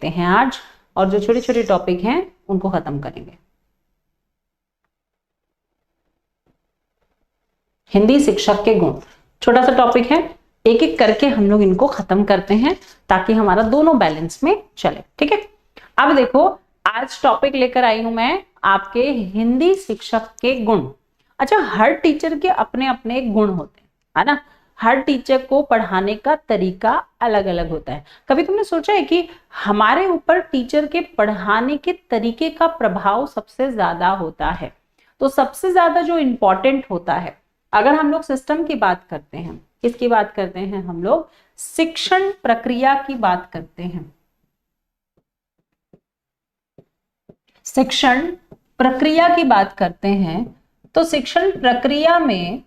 लेते हैं आज, और जो छोटे छोटे टॉपिक हैं उनको खत्म करेंगे। हिंदी शिक्षक के गुण, छोटा सा टॉपिक है, एक एक करके हम लोग इनको खत्म करते हैं ताकि हमारा दोनों बैलेंस में चले। ठीक है, अब देखो आज टॉपिक लेकर आई हूं मैं आपके हिंदी शिक्षक के गुण। अच्छा, हर टीचर के अपने अपने गुण होते हैं, है ना। हर टीचर को पढ़ाने का तरीका अलग अलग होता है। कभी तुमने सोचा है कि हमारे ऊपर टीचर के पढ़ाने के तरीके का प्रभाव सबसे ज्यादा होता है? तो सबसे ज्यादा जो इम्पोर्टेंट होता है, अगर हम लोग सिस्टम की बात करते हैं, किसकी बात करते हैं हम लोग? शिक्षण प्रक्रिया की बात करते हैं। शिक्षण प्रक्रिया की बात करते हैं तो शिक्षण प्रक्रिया में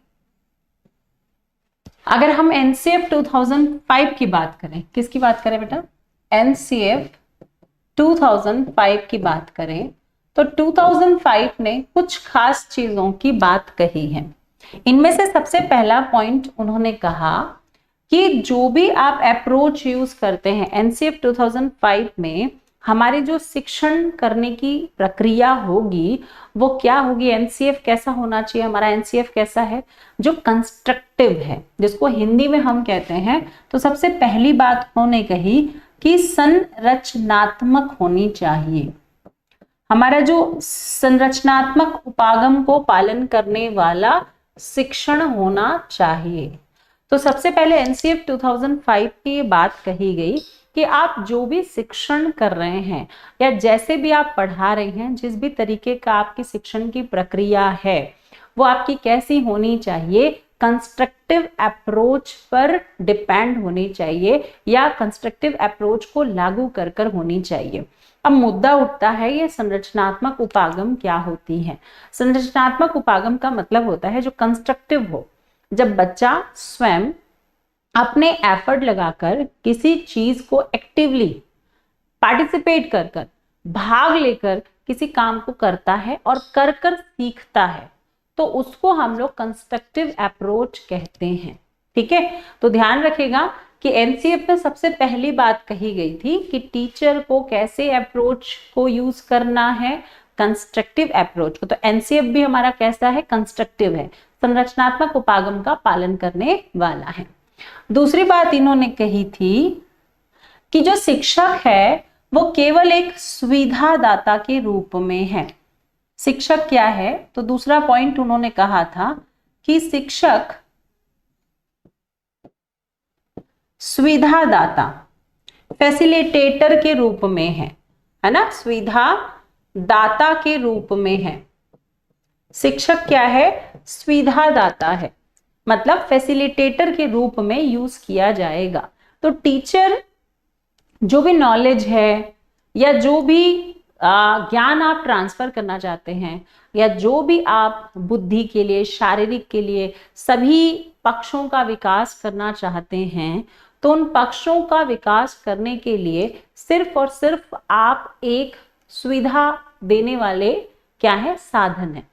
अगर हम एनसीएफ 2005 की बात करें, किसकी बात करें बेटा? एनसीएफ 2005 की बात करें तो 2005 ने कुछ खास चीजों की बात कही है। इनमें से सबसे पहला पॉइंट उन्होंने कहा कि जो भी आप अप्रोच यूज करते हैं एनसीएफ 2005 में, हमारी जो शिक्षण करने की प्रक्रिया होगी वो क्या होगी? एनसीएफ कैसा होना चाहिए? हमारा एनसीएफ कैसा है? जो कंस्ट्रक्टिव है, जिसको हिंदी में हम कहते हैं। तो सबसे पहली बात उन्होंने कही कि संरचनात्मक होनी चाहिए। हमारा जो संरचनात्मक उपागम को पालन करने वाला शिक्षण होना चाहिए। तो सबसे पहले एनसीएफ 2005 की ये बात कही गई कि आप जो भी शिक्षण कर रहे हैं या जैसे भी आप पढ़ा रहे हैं, जिस भी तरीके का आपकी शिक्षण की प्रक्रिया है वो आपकी कैसी होनी चाहिए? कंस्ट्रक्टिव अप्रोच पर डिपेंड होनी चाहिए या कंस्ट्रक्टिव अप्रोच को लागू कर कर होनी चाहिए। अब मुद्दा उठता है ये संरचनात्मक उपागम क्या होती है? संरचनात्मक उपागम का मतलब होता है जो कंस्ट्रक्टिव हो, जब बच्चा स्वयं अपने एफर्ट लगाकर किसी चीज को एक्टिवली पार्टिसिपेट कर कर, भाग लेकर किसी काम को करता है और कर कर सीखता है, तो उसको हम लोग कंस्ट्रक्टिव अप्रोच कहते हैं। ठीक है, तो ध्यान रखिएगा कि एनसीएफ में सबसे पहली बात कही गई थी कि टीचर को कैसे अप्रोच को यूज करना है? कंस्ट्रक्टिव अप्रोच को। तो एनसीएफ भी हमारा कैसा है? कंस्ट्रक्टिव है, संरचनात्मक उपागम का पालन करने वाला है। दूसरी बात इन्होंने कही थी कि जो शिक्षक है वो केवल एक सुविधादाता के रूप में है। शिक्षक क्या है? तो दूसरा पॉइंट उन्होंने कहा था कि शिक्षक सुविधादाता, फैसिलिटेटर के रूप में है ना, सुविधा दाता के रूप में है। शिक्षक क्या है? सुविधादाता है, मतलब फैसिलिटेटर के रूप में यूज किया जाएगा। तो टीचर जो भी नॉलेज है या जो भी ज्ञान आप ट्रांसफर करना चाहते हैं या जो भी आप बुद्धि के लिए, शारीरिक के लिए सभी पक्षों का विकास करना चाहते हैं, तो उन पक्षों का विकास करने के लिए सिर्फ और सिर्फ आप एक सुविधा देने वाले क्या है? साधन है।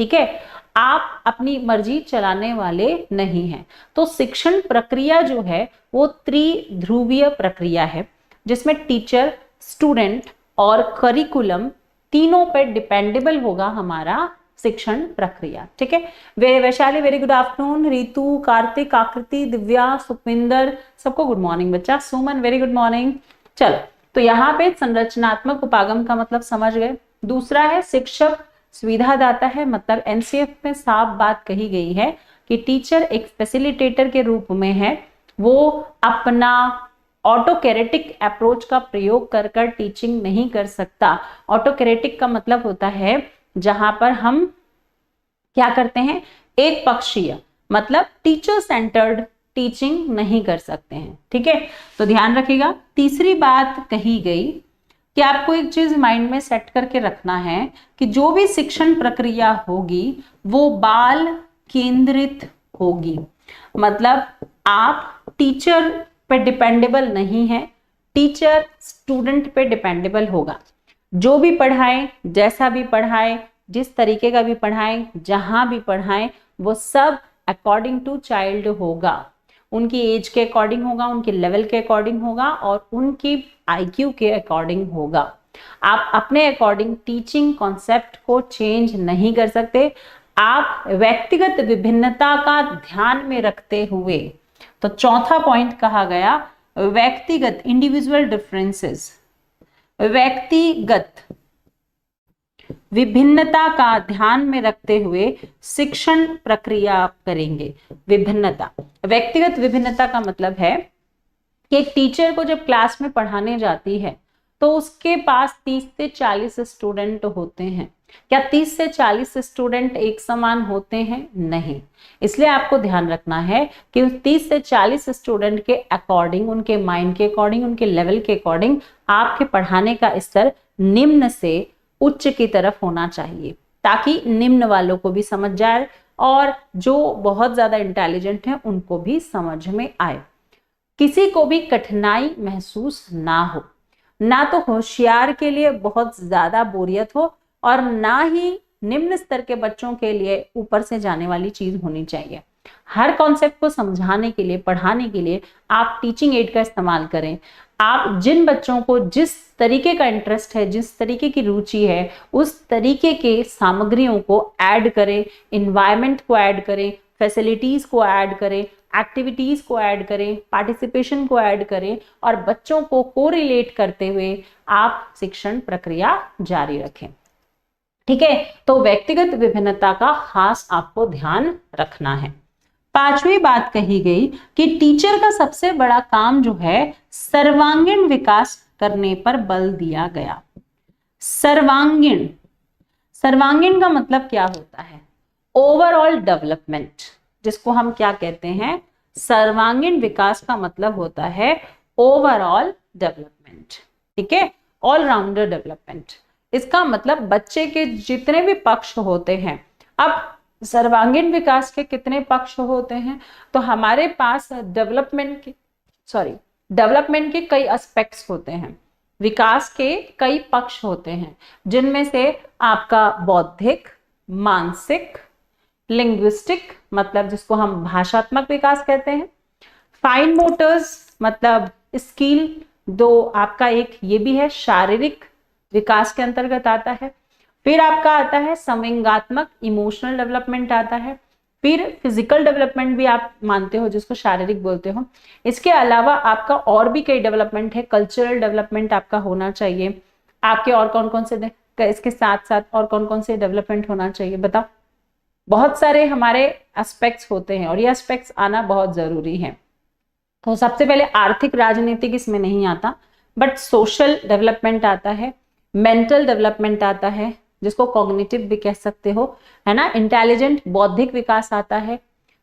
ठीक है, आप अपनी मर्जी चलाने वाले नहीं हैं। तो शिक्षण प्रक्रिया जो है वो त्रिध्रुवीय प्रक्रिया है, जिसमें टीचर, स्टूडेंट और करिकुलम तीनों पर डिपेंडेबल होगा हमारा शिक्षण प्रक्रिया। ठीक है, Vaishali very good afternoon, Ritu, Kartik, आकृति, दिव्या, सुखविंदर, सबको गुड मॉर्निंग बच्चा, सुमन वेरी गुड मॉर्निंग। चलो, तो यहाँ पे संरचनात्मक उपागम का मतलब समझ गए। दूसरा है शिक्षक सुविधादाता है, मतलब एनसीएफ में साफ बात कही गई है कि टीचर एक फैसिलिटेटर के रूप में है, वो अपना ऑटोकैरेटिक अप्रोच का प्रयोग कर कर टीचिंग नहीं कर सकता। ऑटोकैरेटिक का मतलब होता है जहां पर हम क्या करते हैं? एक पक्षीय, मतलब टीचर सेंटर्ड टीचिंग नहीं कर सकते हैं। ठीक है, तो ध्यान रखिएगा। तीसरी बात कही गई कि आपको एक चीज माइंड में सेट करके रखना है कि जो भी शिक्षण प्रक्रिया होगी वो बाल केंद्रित होगी। मतलब आप टीचर पे डिपेंडेबल नहीं है, टीचर स्टूडेंट पे डिपेंडेबल होगा। जो भी पढ़ाए, जैसा भी पढ़ाए, जिस तरीके का भी पढ़ाए, जहां भी पढ़ाए, वो सब अकॉर्डिंग टू चाइल्ड होगा। उनकी एज के अकॉर्डिंग होगा, उनके लेवल के अकॉर्डिंग होगा और उनकी IQ के अकॉर्डिंग होगा। आप अपने अकॉर्डिंग टीचिंग कॉन्सेप्ट को चेंज नहीं कर सकते। आप व्यक्तिगत विभिन्नता का ध्यान में रखते हुए, तो चौथा पॉइंट कहा गया व्यक्तिगत, इंडिविजुअल डिफरेंसेस, व्यक्तिगत विभिन्नता का ध्यान में रखते हुए शिक्षण प्रक्रिया करेंगे। विभिन्नता, व्यक्तिगत विभिन्नता का मतलब है कि एक टीचर को जब क्लास में पढ़ाने जाती है तो उसके पास 30 से 40 स्टूडेंट होते हैं। क्या 30 से 40 स्टूडेंट एक समान होते हैं? नहीं। इसलिए आपको ध्यान रखना है कि उस 30 से 40 स्टूडेंट के अकॉर्डिंग, उनके माइंड के अकॉर्डिंग, उनके लेवल के अकॉर्डिंग आपके पढ़ाने का स्तर निम्न से उच्च की तरफ होना चाहिए, ताकि निम्न वालों को भी समझ जाए और जो बहुत ज्यादा इंटेलिजेंट हैं उनको भी समझ में आए, किसी को भी कठिनाई महसूस ना हो, ना तो होशियार के लिए बहुत ज्यादा बोरियत हो और ना ही निम्न स्तर के बच्चों के लिए ऊपर से जाने वाली चीज होनी चाहिए। हर कॉन्सेप्ट को समझाने के लिए, पढ़ाने के लिए आप टीचिंग एड का इस्तेमाल करें। आप जिन बच्चों को जिस तरीके का इंटरेस्ट है, जिस तरीके की रुचि है, उस तरीके के सामग्रियों को ऐड करें, इन्वायरमेंट को ऐड करें, फैसिलिटीज को ऐड करें, एक्टिविटीज को ऐड करें, पार्टिसिपेशन को ऐड करें और बच्चों को कोरिलेट करते हुए आप शिक्षण प्रक्रिया जारी रखें। ठीक है, तो व्यक्तिगत विभिन्नता का खास आपको ध्यान रखना है। पांचवी बात कही गई कि टीचर का सबसे बड़ा काम जो है सर्वांगीण विकास करने पर बल दिया गया। सर्वांगीण, सर्वांगीण का मतलब क्या होता है? ओवरऑल डेवलपमेंट, जिसको हम क्या कहते हैं? सर्वांगीण विकास का मतलब होता है ओवरऑल डेवलपमेंट। ठीक है, ऑलराउंडर डेवलपमेंट। इसका मतलब बच्चे के जितने भी पक्ष होते हैं, अब सर्वांगीण विकास के कितने पक्ष होते हैं? तो हमारे पास डेवलपमेंट के कई एस्पेक्ट्स होते हैं, विकास के कई पक्ष होते हैं, जिनमें से आपका बौद्धिक, मानसिक, लिंग्विस्टिक मतलब जिसको हम भाषात्मक विकास कहते हैं, फाइन मोटर्स मतलब स्किल, दो आपका एक ये भी है शारीरिक विकास के अंतर्गत आता है। फिर आपका आता है संवेगात्मक, इमोशनल डेवलपमेंट आता है। फिर फिजिकल डेवलपमेंट भी आप मानते हो, जिसको शारीरिक बोलते हो। इसके अलावा आपका और भी कई डेवलपमेंट है, कल्चरल डेवलपमेंट आपका होना चाहिए। आपके और कौन कौन से, इसके साथ साथ और कौन कौन से डेवलपमेंट होना चाहिए बताओ? बहुत सारे हमारे एस्पेक्ट्स होते हैं और ये एस्पेक्ट्स आना बहुत जरूरी है। तो सबसे पहले आर्थिक, राजनीतिक इसमें नहीं आता, बट सोशल डेवलपमेंट आता है, मेंटल डेवलपमेंट आता है, जिसको कॉग्निटिव भी कह सकते हो, है ना, इंटेलिजेंट, बौद्धिक विकास आता है,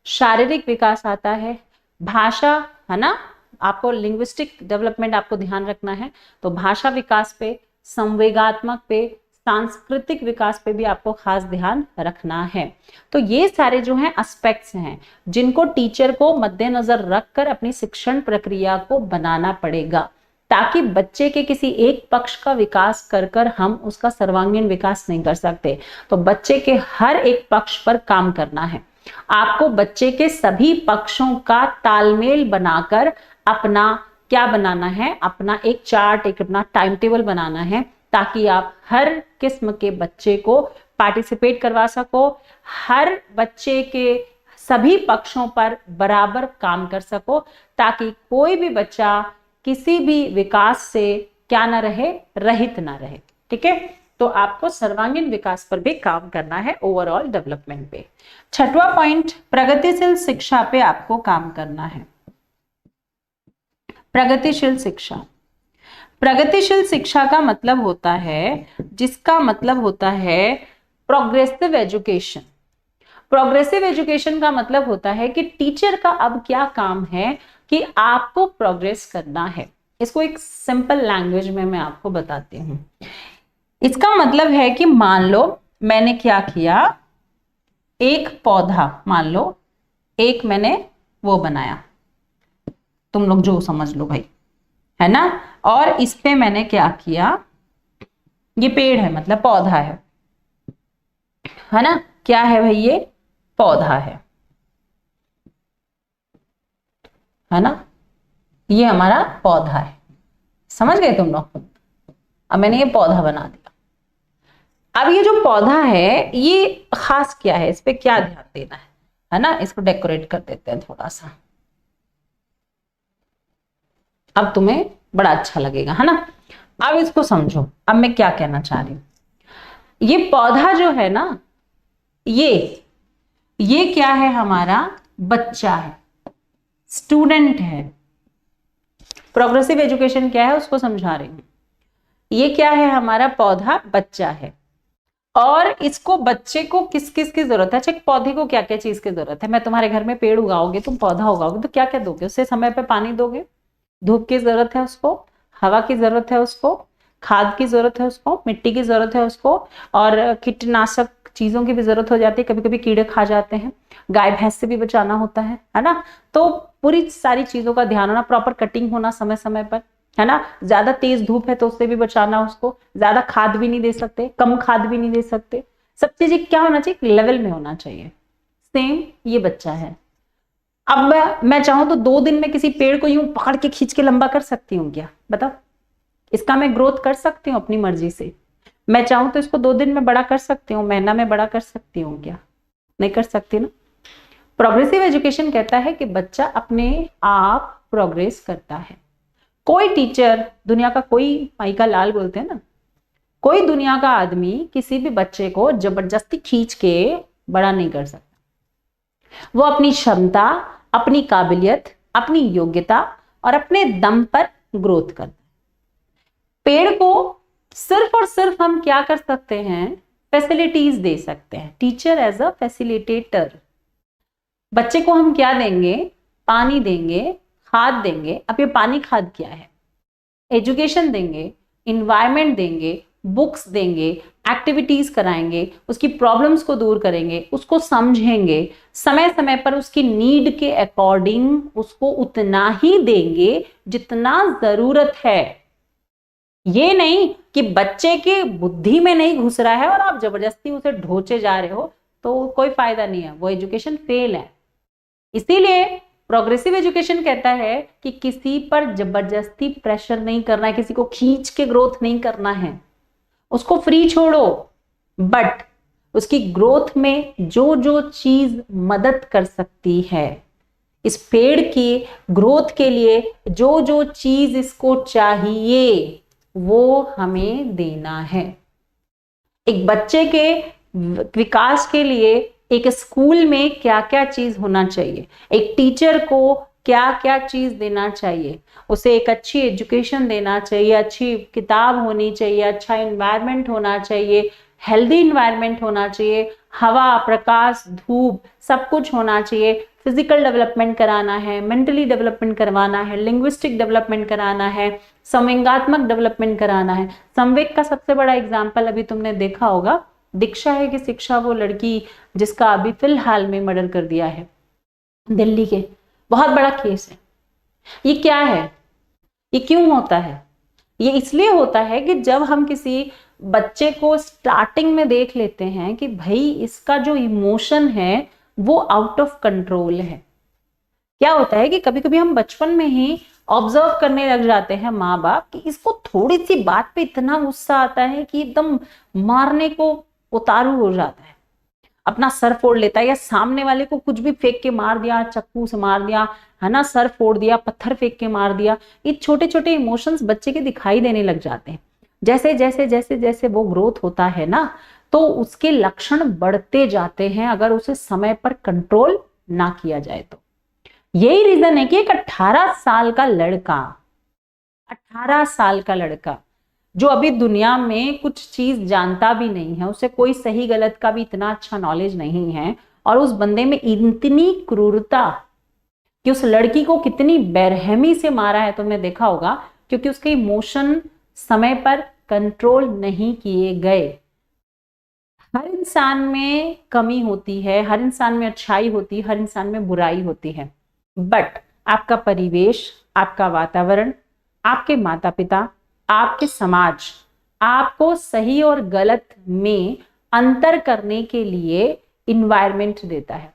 शारीरिक विकास आता है, भाषा, है ना, आपको लिंग्विस्टिक डेवलपमेंट आपको ध्यान रखना है, तो भाषा विकास पे, संवेगात्मक पे, सांस्कृतिक विकास पे भी आपको खास ध्यान रखना है। तो ये सारे जो हैं एस्पेक्ट्स हैं जिनको टीचर को मद्देनजर रखकर अपनी शिक्षण प्रक्रिया को बनाना पड़ेगा, ताकि बच्चे के किसी एक पक्ष का विकास कर कर हम उसका सर्वांगीण विकास नहीं कर सकते। तो बच्चे के हर एक पक्ष पर काम करना है। आपको बच्चे के सभी पक्षों का तालमेल बनाकर अपना क्या बनाना है, अपना एक चार्ट, एक अपना टाइम टेबल बनाना है, ताकि आप हर किस्म के बच्चे को पार्टिसिपेट करवा सको, हर बच्चे के सभी पक्षों पर बराबर काम कर सको, ताकि कोई भी बच्चा किसी भी विकास से क्या ना रहे, रहित ना रहे। ठीक है, तो आपको सर्वांगीण विकास पर भी काम करना है, ओवरऑल डेवलपमेंट पे। छठवां पॉइंट, प्रगतिशील शिक्षा पे आपको काम करना है। प्रगतिशील शिक्षा, प्रगतिशील शिक्षा का मतलब होता है, जिसका मतलब होता है प्रोग्रेसिव एजुकेशन। प्रोग्रेसिव एजुकेशन का मतलब होता है कि टीचर का अब क्या काम है कि आपको प्रोग्रेस करना है। इसको एक सिंपल लैंग्वेज में मैं आपको बताती हूँ। इसका मतलब है कि मान लो मैंने क्या किया, एक पौधा, मान लो एक मैंने वो बनाया, तुम लोग जो समझ लो भाई, है ना, और इस पे मैंने क्या किया, ये पेड़ है मतलब पौधा है ना, क्या है भाई, ये पौधा है। है ना, ये हमारा पौधा है। समझ गए तुम लोग? अब मैंने ये पौधा बना दिया। अब ये जो पौधा है ये खास क्या है, इस पे क्या ध्यान देना है ना, इसको डेकोरेट कर देते हैं थोड़ा सा। अब तुम्हें बड़ा अच्छा लगेगा, है ना। अब इसको समझो, अब मैं क्या कहना चाह रही हूं। ये पौधा जो है ना, ये क्या है, हमारा बच्चा है, स्टूडेंट है। प्रोग्रेसिव एजुकेशन क्या है उसको समझा रही हूं। ये क्या है, हमारा पौधा बच्चा है। और इसको, बच्चे को किस किस की जरूरत है, अच्छा पौधे को क्या क्या चीज की जरूरत है। मैं तुम्हारे घर में पेड़ उगाओगे, तुम पौधा उगाओगे तो क्या क्या दोगे उससे, समय पे पानी दोगे, धूप की जरूरत है उसको, हवा की जरूरत है उसको, खाद की जरूरत है उसको, मिट्टी की जरूरत है उसको, और कीटनाशक चीजों की भी जरूरत हो जाती है, कभी कभी कीड़े खा जाते हैं, गाय भैंस से भी बचाना होता है ना। तो पूरी सारी चीजों का ध्यान होना, प्रॉपर कटिंग होना समय समय पर, है ना। ज्यादा तेज धूप है तो उससे भी बचाना उसको, ज्यादा खाद भी नहीं दे सकते, कम खाद भी नहीं दे सकते, सब चीजें क्या होना चाहिए, लेवल में होना चाहिए। सेम ये बच्चा है। अब मैं चाहूं तो 2 दिन में किसी पेड़ को यूं पकड़ के खींच के लंबा कर सकती हूँ क्या, बताओ? इसका मैं ग्रोथ कर सकती हूँ अपनी मर्जी से। मैं चाहूं तो इसको 2 दिन में बड़ा कर सकती हूँ, महीना में बड़ा कर सकती हूँ क्या? नहीं कर सकती ना। प्रोग्रेसिव एजुकेशन कहता है कि बच्चा अपने आप प्रोग्रेस करता है। कोई टीचर, दुनिया का कोई माई का लाल बोलते हैं ना, कोई दुनिया का आदमी किसी भी बच्चे को जबरदस्ती खींच के बड़ा नहीं कर सकता। वो अपनी क्षमता, अपनी काबिलियत, अपनी योग्यता और अपने दम पर ग्रोथ करता है। पेड़ को सिर्फ और सिर्फ हम क्या कर सकते हैं, फैसिलिटीज दे सकते हैं, टीचर एज अ फैसिलिटेटर। बच्चे को हम क्या देंगे, पानी देंगे, खाद देंगे। अब ये पानी खाद क्या है, एजुकेशन देंगे, इन्वायरमेंट देंगे, बुक्स देंगे, एक्टिविटीज कराएंगे, उसकी प्रॉब्लम्स को दूर करेंगे, उसको समझेंगे, समय समय पर उसकी नीड के अकॉर्डिंग उसको उतना ही देंगे जितना जरूरत है। ये नहीं कि बच्चे के बुद्धि में नहीं घुस रहा है और आप जबरदस्ती उसे ढोचे जा रहे हो, तो कोई फायदा नहीं है, वो एजुकेशन फेल है। इसीलिए प्रोग्रेसिव एजुकेशन कहता है कि किसी पर जबरदस्ती प्रेशर नहीं करना है, किसी को खींच के ग्रोथ नहीं करना है, उसको फ्री छोड़ो। बट उसकी ग्रोथ में जो जो चीज मदद कर सकती है, इस पेड़ की ग्रोथ के लिए जो जो चीज इसको चाहिए वो हमें देना है। एक बच्चे के विकास के लिए एक स्कूल में क्या क्या चीज होना चाहिए, एक टीचर को क्या क्या चीज देना चाहिए, उसे एक अच्छी एजुकेशन देना चाहिए, अच्छी किताब होनी चाहिए, अच्छा इन्वायरमेंट होना चाहिए, हेल्दी इन्वायरमेंट होना चाहिए, हवा, प्रकाश, धूप सब कुछ होना चाहिए, फिजिकल डेवलपमेंट कराना है, मेंटली डेवलपमेंट करवाना है, लिंग्विस्टिक डेवलपमेंट कराना है, संवेगात्मक डेवलपमेंट कराना है। संवेग का सबसे बड़ा एग्जाम्पल अभी तुमने देखा होगा, दीक्षा है कि शिक्षा, वो लड़की जिसका अभी फिलहाल में मर्डर कर दिया है दिल्ली के, बहुत बड़ा केस है। ये क्या है, ये क्यों होता है? ये इसलिए होता है कि जब हम किसी बच्चे को स्टार्टिंग में देख लेते हैं कि भाई इसका जो इमोशन है वो आउट ऑफ कंट्रोल है। क्या होता है कि कभी कभी हम बचपन में ही ऑब्जर्व करने लग जाते हैं माँ बाप कि इसको थोड़ी सी बात पे इतना गुस्सा आता है कि एकदम मारने को उतारू हो जाता है, अपना सर फोड़ लेता है, या सामने वाले को कुछ भी फेंक के मार दिया, चक्कू से मार दिया, है ना, सर फोड़ दिया, पत्थर फेंक के मार दिया। ये छोटे छोटे इमोशंस बच्चे के दिखाई देने लग जाते हैं। जैसे जैसे जैसे जैसे वो ग्रोथ होता है ना, तो उसके लक्षण बढ़ते जाते हैं अगर उसे समय पर कंट्रोल ना किया जाए तो। यही रीजन है कि एक 18 साल का लड़का, 18 साल का लड़का जो अभी दुनिया में कुछ चीज जानता भी नहीं है, उसे कोई सही गलत का भी इतना अच्छा नॉलेज नहीं है, और उस बंदे में इतनी क्रूरता कि उस लड़की को कितनी बेरहमी से मारा है तुमने देखा होगा, क्योंकि उसके इमोशन समय पर कंट्रोल नहीं किए गए। हर इंसान में कमी होती है, हर इंसान में अच्छाई होती है, हर इंसान में बुराई होती है, बट आपका परिवेश, आपका वातावरण, आपके माता पिता, आपके समाज आपको सही और गलत में अंतर करने के लिए इन्वायरमेंट देता है।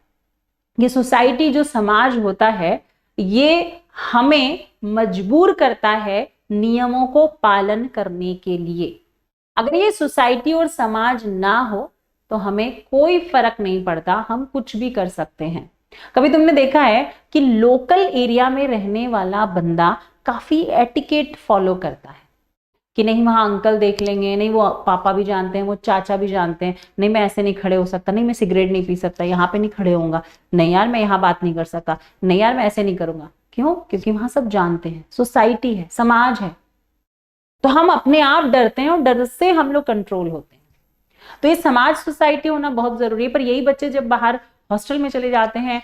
ये सोसाइटी, जो समाज होता है, ये हमें मजबूर करता है नियमों को पालन करने के लिए। अगर ये सोसाइटी और समाज ना हो तो हमें कोई फर्क नहीं पड़ता, हम कुछ भी कर सकते हैं। कभी तुमने देखा है कि लोकल एरिया में रहने वाला बंदा काफी एटिकेट फॉलो करता है कि नहीं वहां अंकल देख लेंगे, नहीं वो पापा भी जानते हैं, वो चाचा भी जानते हैं, नहीं मैं ऐसे नहीं खड़े हो सकता, नहीं मैं सिगरेट नहीं पी सकता, यहाँ पे नहीं खड़े होऊंगा, नहीं यार मैं यहाँ बात नहीं कर सकता, नहीं यार मैं ऐसे नहीं करूंगा। क्यों? क्योंकि वहां सब जानते हैं, सोसाइटी है, समाज है। तो हम अपने आप डरते हैं और डर से हम लोग कंट्रोल होते हैं। तो ये समाज, सोसाइटी होना बहुत जरूरी है। पर यही बच्चे जब बाहर हॉस्टल में चले जाते हैं,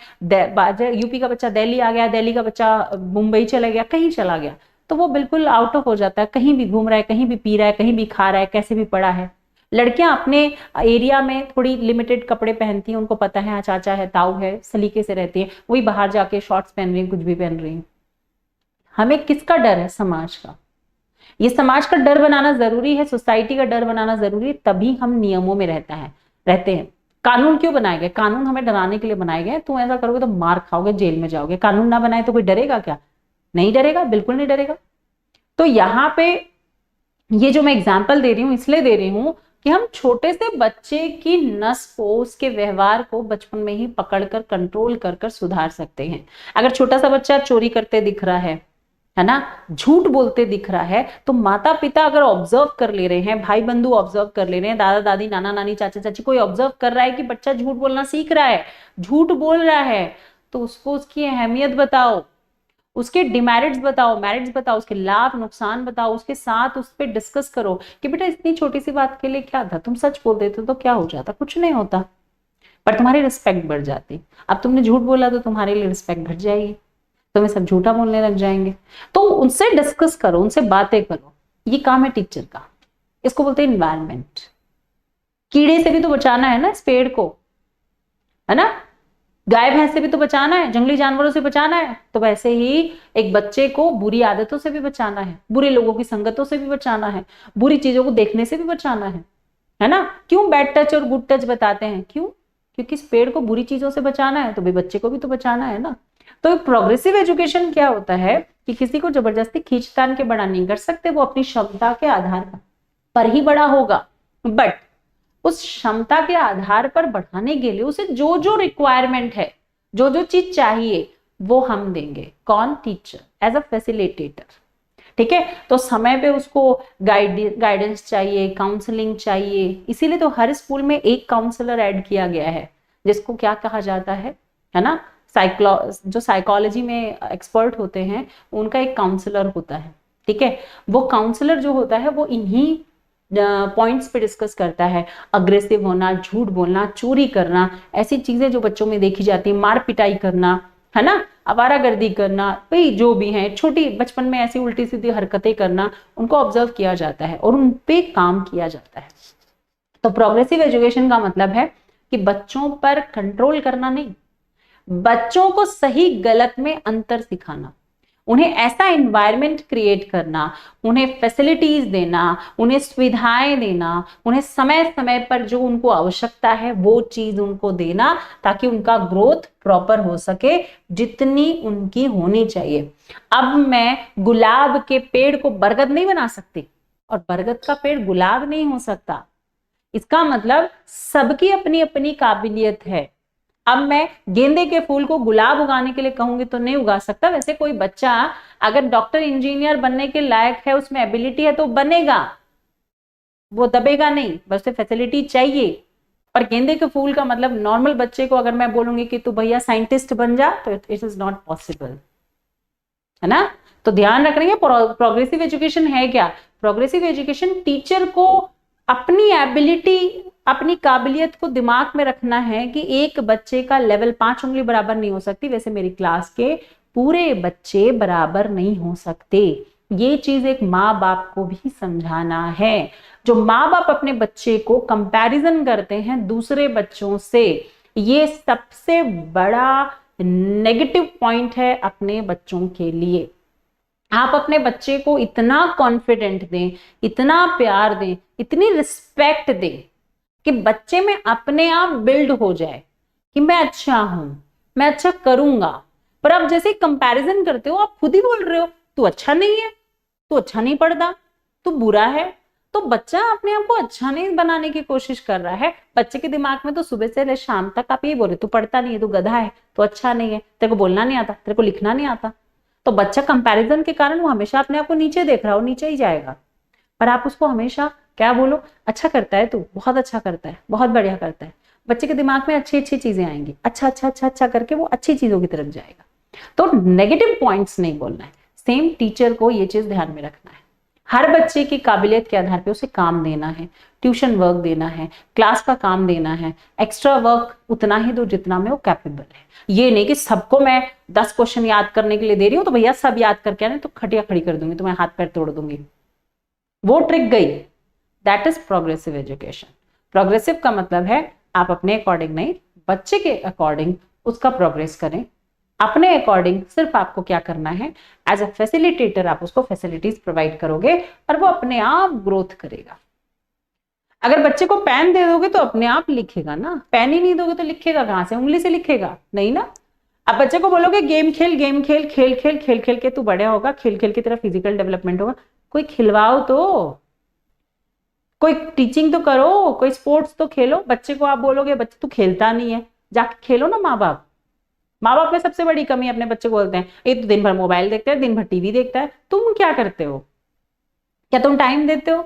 यूपी का बच्चा दिल्ली आ गया, दिल्ली का बच्चा मुंबई चला गया, कहीं चला गया, तो वो बिल्कुल आउट ऑफ हो जाता है। कहीं भी घूम रहा है, कहीं भी पी रहा है, कहीं भी खा रहा है, कैसे भी पड़ा है। लड़कियां अपने एरिया में थोड़ी लिमिटेड कपड़े पहनती हैं, उनको पता है हाँ चाचा है, ताऊ है, सलीके से रहती है। वही बाहर जाके शॉर्ट्स पहन रही है, कुछ भी पहन रही है। हमें किसका डर है? समाज का। ये समाज का डर बनाना जरूरी है, सोसाइटी का डर बनाना जरूरी है, तभी हम नियमों में रहते हैं। कानून क्यों बनाए गए? कानून हमें डराने के लिए बनाए गए। तुम ऐसा करोगे तो मार खाओगे, जेल में जाओगे। कानून ना बनाए तो कोई डरेगा क्या? नहीं डरेगा, बिल्कुल नहीं डरेगा। तो यहाँ पे ये जो मैं एग्जाम्पल दे रही हूँ इसलिए दे रही हूँ कि हम छोटे से बच्चे की नस को, उसके व्यवहार को बचपन में ही पकड़कर कंट्रोल कर सुधार सकते हैं। अगर छोटा सा बच्चा चोरी करते दिख रहा है ना, झूठ बोलते दिख रहा है, तो माता पिता अगर ऑब्जर्व कर ले रहे हैं, भाई बंधु ऑब्जर्व कर ले रहे हैं, दादा दादी, नाना नानी, चाचा चाची, कोई ऑब्जर्व कर रहा है कि बच्चा झूठ बोलना सीख रहा है, झूठ बोल रहा है, तो उसको उसकी अहमियत बताओ, उसके डिमेरिट्स बताओ, मेरिट्स बताओ, उसके लाभ नुकसान बताओ, उसके साथ उस पर डिस्कस करो कि बेटा इतनी छोटी सी बात के लिए क्या था, तुम सच बोल देते तो क्या हो जाता? कुछ नहीं होता, पर तुम्हारी रिस्पेक्ट बढ़ जाती। अब तुमने झूठ बोला तो तुम्हारे लिए रिस्पेक्ट घट जाएगी, तुम्हें सब झूठा बोलने लग जाएंगे। तो उनसे डिस्कस करो, उनसे बातें करो। ये काम है टीचर का। इसको बोलते हैं इन्वायरमेंट। कीड़े से भी तो बचाना है ना इस पेड़ को, है ना, गाय भैंस से भी तो बचाना है, जंगली जानवरों से बचाना है। तो वैसे ही एक बच्चे को बुरी आदतों से भी बचाना है, बुरे लोगों की संगतों से भी बचाना है, बुरी चीजों को देखने से भी बचाना है ना। क्यों बैड टच और गुड टच बताते हैं? क्यों? क्योंकि इस पेड़ को बुरी चीजों से बचाना है, तो भी बच्चे को भी तो बचाना है ना। तो प्रोग्रेसिव एजुकेशन क्या होता है कि किसी को जबरदस्ती खींचतान के बड़ा नहीं कर सकते, वो अपनी क्षमता के आधार पर ही बड़ा होगा। बट उस क्षमता के आधार पर बढ़ाने के लिए उसे जो जो रिक्वायरमेंट है, जो जो चीज चाहिए, वो हम देंगे। कौन? Teacher, as a facilitator. ठीक है, तो समय पे उसको गाइडेंस चाहिए, काउंसलिंग चाहिए। इसीलिए तो हर स्कूल में एक काउंसलर ऐड किया गया है, जिसको क्या कहा जाता है ना, जो साइकोलॉजी में एक्सपर्ट होते हैं उनका एक काउंसलर होता है। ठीक है, वो काउंसलर जो होता है वो इन्हीं पॉइंट्स पे डिस्कस करता है। अग्रेसिव होना, झूठ बोलना, चोरी करना, ऐसी चीजें जो बच्चों में देखी जाती है, मार पिटाई करना, है ना, आवारागर्दी करना, भाई जो भी है, छोटी बचपन में ऐसी उल्टी सीधी हरकतें करना, उनको ऑब्जर्व किया जाता है और उन पे काम किया जाता है। तो प्रोग्रेसिव एजुकेशन का मतलब है कि बच्चों पर कंट्रोल करना नहीं, बच्चों को सही गलत में अंतर सिखाना, उन्हें ऐसा एनवायरनमेंट क्रिएट करना, उन्हें फैसिलिटीज देना, उन्हें सुविधाएं देना, उन्हें समय समय पर जो उनको आवश्यकता है वो चीज उनको देना, ताकि उनका ग्रोथ प्रॉपर हो सके, जितनी उनकी होनी चाहिए। अब मैं गुलाब के पेड़ को बरगद नहीं बना सकती और बरगद का पेड़ गुलाब नहीं हो सकता। इसका मतलब सबकी अपनी अपनी काबिलियत है। अब मैं गेंदे के फूल को गुलाब उगाने के लिए कहूंगी तो नहीं उगा सकता। वैसे कोई बच्चा अगर डॉक्टर इंजीनियर बनने के लायक है, उसमें एबिलिटी है, तो बनेगा, वो दबेगा नहीं, बस फैसिलिटी चाहिए। और गेंदे के फूल का मतलब नॉर्मल बच्चे को अगर मैं बोलूंगी कि तू भैया साइंटिस्ट बन जा, तो इट इज नॉट पॉसिबल, है ना। तो ध्यान रखना, प्रोग्रेसिव एजुकेशन है क्या? प्रोग्रेसिव एजुकेशन टीचर को अपनी एबिलिटी, अपनी काबिलियत को दिमाग में रखना है कि एक बच्चे का लेवल 5 उंगली बराबर नहीं हो सकती, वैसे मेरी क्लास के पूरे बच्चे बराबर नहीं हो सकते। ये चीज एक माँ बाप को भी समझाना है। जो माँ बाप अपने बच्चे को कंपैरिजन करते हैं दूसरे बच्चों से, ये सबसे बड़ा नेगेटिव पॉइंट है अपने बच्चों के लिए। आप अपने बच्चे को इतना कॉन्फिडेंट दें, इतना प्यार दें, इतनी रिस्पेक्ट दें कि बच्चे में अपने आप बिल्ड हो जाए कि मैं अच्छा हूं, मैं अच्छा करूंगा, पर आप जैसे कंपैरिजन करते हो आप खुद ही बोल रहे हो तू अच्छा नहीं है, तू अच्छा नहीं पढ़ता, तू बुरा है। तो बच्चा अपने आप को अच्छा नहीं बनाने की कोशिश कर रहा है। बच्चे के दिमाग में तो सुबह से ले शाम तक आप ये बोले तू पढ़ता नहीं है, तू गधा है, तू अच्छा नहीं है, तेरे को बोलना नहीं आता, तेरे को लिखना नहीं आता। तो बच्चा कंपैरिजन के कारण वो हमेशा अपने आप को नीचे देख रहा हो, नीचे ही जाएगा। पर आप उसको हमेशा क्या बोलो, अच्छा करता है तू, बहुत अच्छा करता है, बहुत बढ़िया करता है। बच्चे के दिमाग में अच्छी अच्छी चीजें आएंगी, अच्छा अच्छा अच्छा अच्छा करके वो अच्छी चीजों की तरफ जाएगा। तो नेगेटिव पॉइंट्स नहीं बोलना है। सेम टीचर को ये चीज ध्यान में रखना है। हर बच्चे की काबिलियत के आधार पे उसे काम देना है, ट्यूशन वर्क देना है, क्लास का काम देना है, एक्स्ट्रा वर्क उतना ही दो जितना में वो कैपेबल है। ये नहीं कि सबको मैं 10 क्वेश्चन याद करने के लिए दे रही हूँ तो भैया सब याद करके आने तो खटिया खड़ी कर दूंगी, तुम्हें हाथ पैर तोड़ दूंगी, वो ट्रिक गई। That is progressive education. Progressive का मतलब है आप अपने अकॉर्डिंग नहीं, बच्चे के अकॉर्डिंग उसका प्रोग्रेस करें। अपने अकॉर्डिंग सिर्फ आपको क्या करना है, एज अ फैसिलिटेटर आप उसको फैसिलिटीज प्रोवाइड करोगे और वो अपने आप ग्रोथ करेगा। अगर बच्चे को पेन दे दोगे तो अपने आप लिखेगा ना, पेन ही नहीं दोगे तो लिखेगा कहां से, उंगली से लिखेगा नहीं ना। अब बच्चे को बोलोगे गेम खेल गेम खेल, खेल खेल खेल खेल के तू बड़े होगा, खेल खेल की तरफ फिजिकल डेवलपमेंट होगा। कोई खिलवाओ तो, कोई टीचिंग तो करो, कोई स्पोर्ट्स तो खेलो। बच्चे को आप बोलोगे बच्चे तू खेलता नहीं है, जाके खेलो ना। माँ बाप में सबसे बड़ी कमी अपने बच्चे को बोलते हैं ये तो दिन भर मोबाइल देखता है, दिन भर टीवी देखता है। तुम क्या करते हो? क्या तुम टाइम देते हो?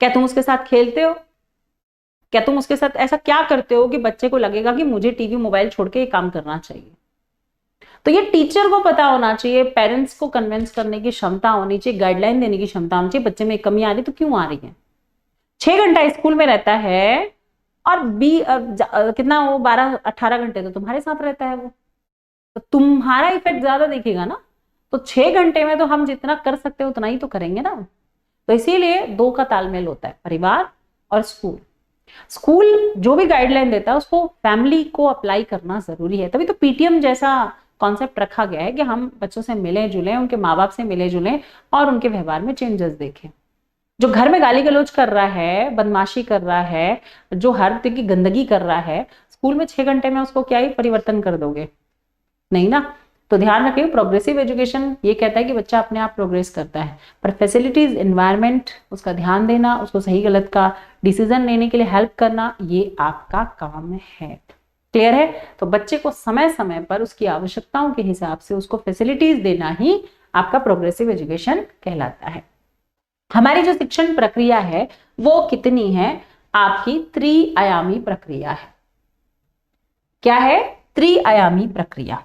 क्या तुम उसके साथ खेलते हो? क्या तुम उसके साथ ऐसा क्या करते हो कि बच्चे को लगेगा कि मुझे टीवी मोबाइल छोड़ के ये काम करना चाहिए? तो ये टीचर को पता होना चाहिए, पेरेंट्स को कन्विंस करने की क्षमता होनी चाहिए, गाइडलाइन देने की क्षमता होनी चाहिए। बच्चे में कमी आ रही तो क्यों आ रही है? 6 घंटा स्कूल में रहता है और कितना वो 12-18 घंटे तो तुम्हारे साथ रहता है वो, तो तुम्हारा इफेक्ट ज्यादा दिखेगा ना। तो 6 घंटे में तो हम जितना कर सकते हैं उतना ही तो करेंगे ना। तो इसीलिए दो का तालमेल होता है, परिवार और स्कूल। स्कूल जो भी गाइडलाइन देता है उसको फैमिली को अप्लाई करना जरूरी है। तभी तो पीटीएम जैसा कॉन्सेप्ट रखा गया है कि हम बच्चों से मिले जुले, उनके माँ बाप से मिले जुले और उनके व्यवहार में चेंजेस देखें। जो घर में गाली गलौज कर रहा है, बदमाशी कर रहा है, जो हर तरह की गंदगी कर रहा है, स्कूल में 6 घंटे में उसको क्या ही परिवर्तन कर दोगे? नहीं ना। तो ध्यान रखिए, प्रोग्रेसिव एजुकेशन ये कहता है कि बच्चा अपने आप प्रोग्रेस करता है, पर फैसिलिटीज, एनवायरनमेंट, उसका ध्यान देना, उसको सही गलत का डिसीजन लेने के लिए हेल्प करना, ये आपका काम है। क्लियर है? तो बच्चे को समय समय पर उसकी आवश्यकताओं के हिसाब से उसको फैसिलिटीज देना ही आपका प्रोग्रेसिव एजुकेशन कहलाता है। हमारी जो शिक्षण प्रक्रिया है वो कितनी है? आपकी त्रिआयामी प्रक्रिया है। क्या है? त्रिआयामी प्रक्रिया।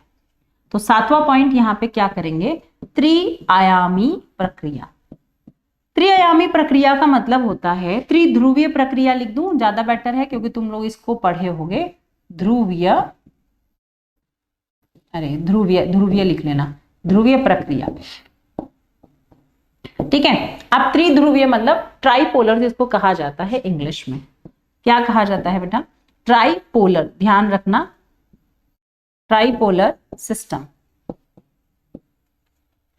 तो 7वां पॉइंट यहां पे क्या करेंगे? त्रिआयामी प्रक्रिया। त्रिआयामी प्रक्रिया का मतलब होता है, त्रिध्रुवीय प्रक्रिया लिख दूं ज्यादा बेटर है क्योंकि तुम लोग इसको पढ़े होंगे। ध्रुवीय, अरे ध्रुवीय लिख लेना, ध्रुवीय प्रक्रिया। ठीक है। अब त्रिध्रुवीय मतलब ट्राइपोलर जिसको कहा जाता है इंग्लिश में। क्या कहा जाता है बेटा? ट्राइपोलर। ध्यान रखना, ट्राइपोलर सिस्टम।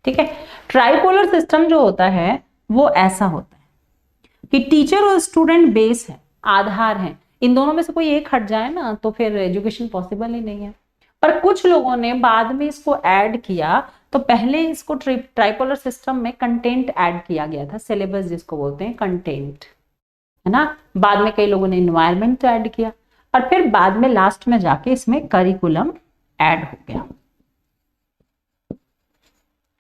ठीक है। ट्राइपोलर सिस्टम जो होता है वो ऐसा होता है कि टीचर और स्टूडेंट बेस है, आधार है। इन दोनों में से कोई एक हट जाए ना तो फिर एजुकेशन पॉसिबल ही नहीं है। पर कुछ लोगों ने बाद में इसको ऐड किया, तो पहले इसको ट्राइपोलर सिस्टम में कंटेंट ऐड किया गया था, सिलेबस जिसको बोलते हैं कंटेंट, है ना। बाद में कई लोगों ने एनवायरनमेंट ऐड किया और फिर बाद में लास्ट में जाके इसमें करिकुलम ऐड हो गया।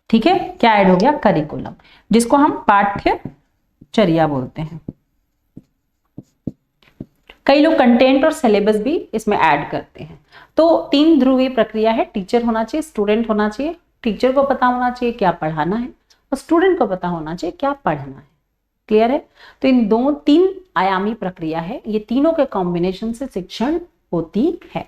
ठीक है। क्या ऐड हो गया? करिकुलम, जिसको हम पाठ्यचर्या बोलते हैं। कई लोग कंटेंट और सिलेबस भी इसमें ऐड करते हैं। तो 3 ध्रुवीय प्रक्रिया है। टीचर होना चाहिए, स्टूडेंट होना चाहिए। टीचर को पता होना चाहिए क्या पढ़ाना है और स्टूडेंट को पता होना चाहिए क्या पढ़ना है। क्लियर है? तो इन 3 आयामी प्रक्रिया है, ये तीनों के कॉम्बिनेशन से शिक्षण होती है।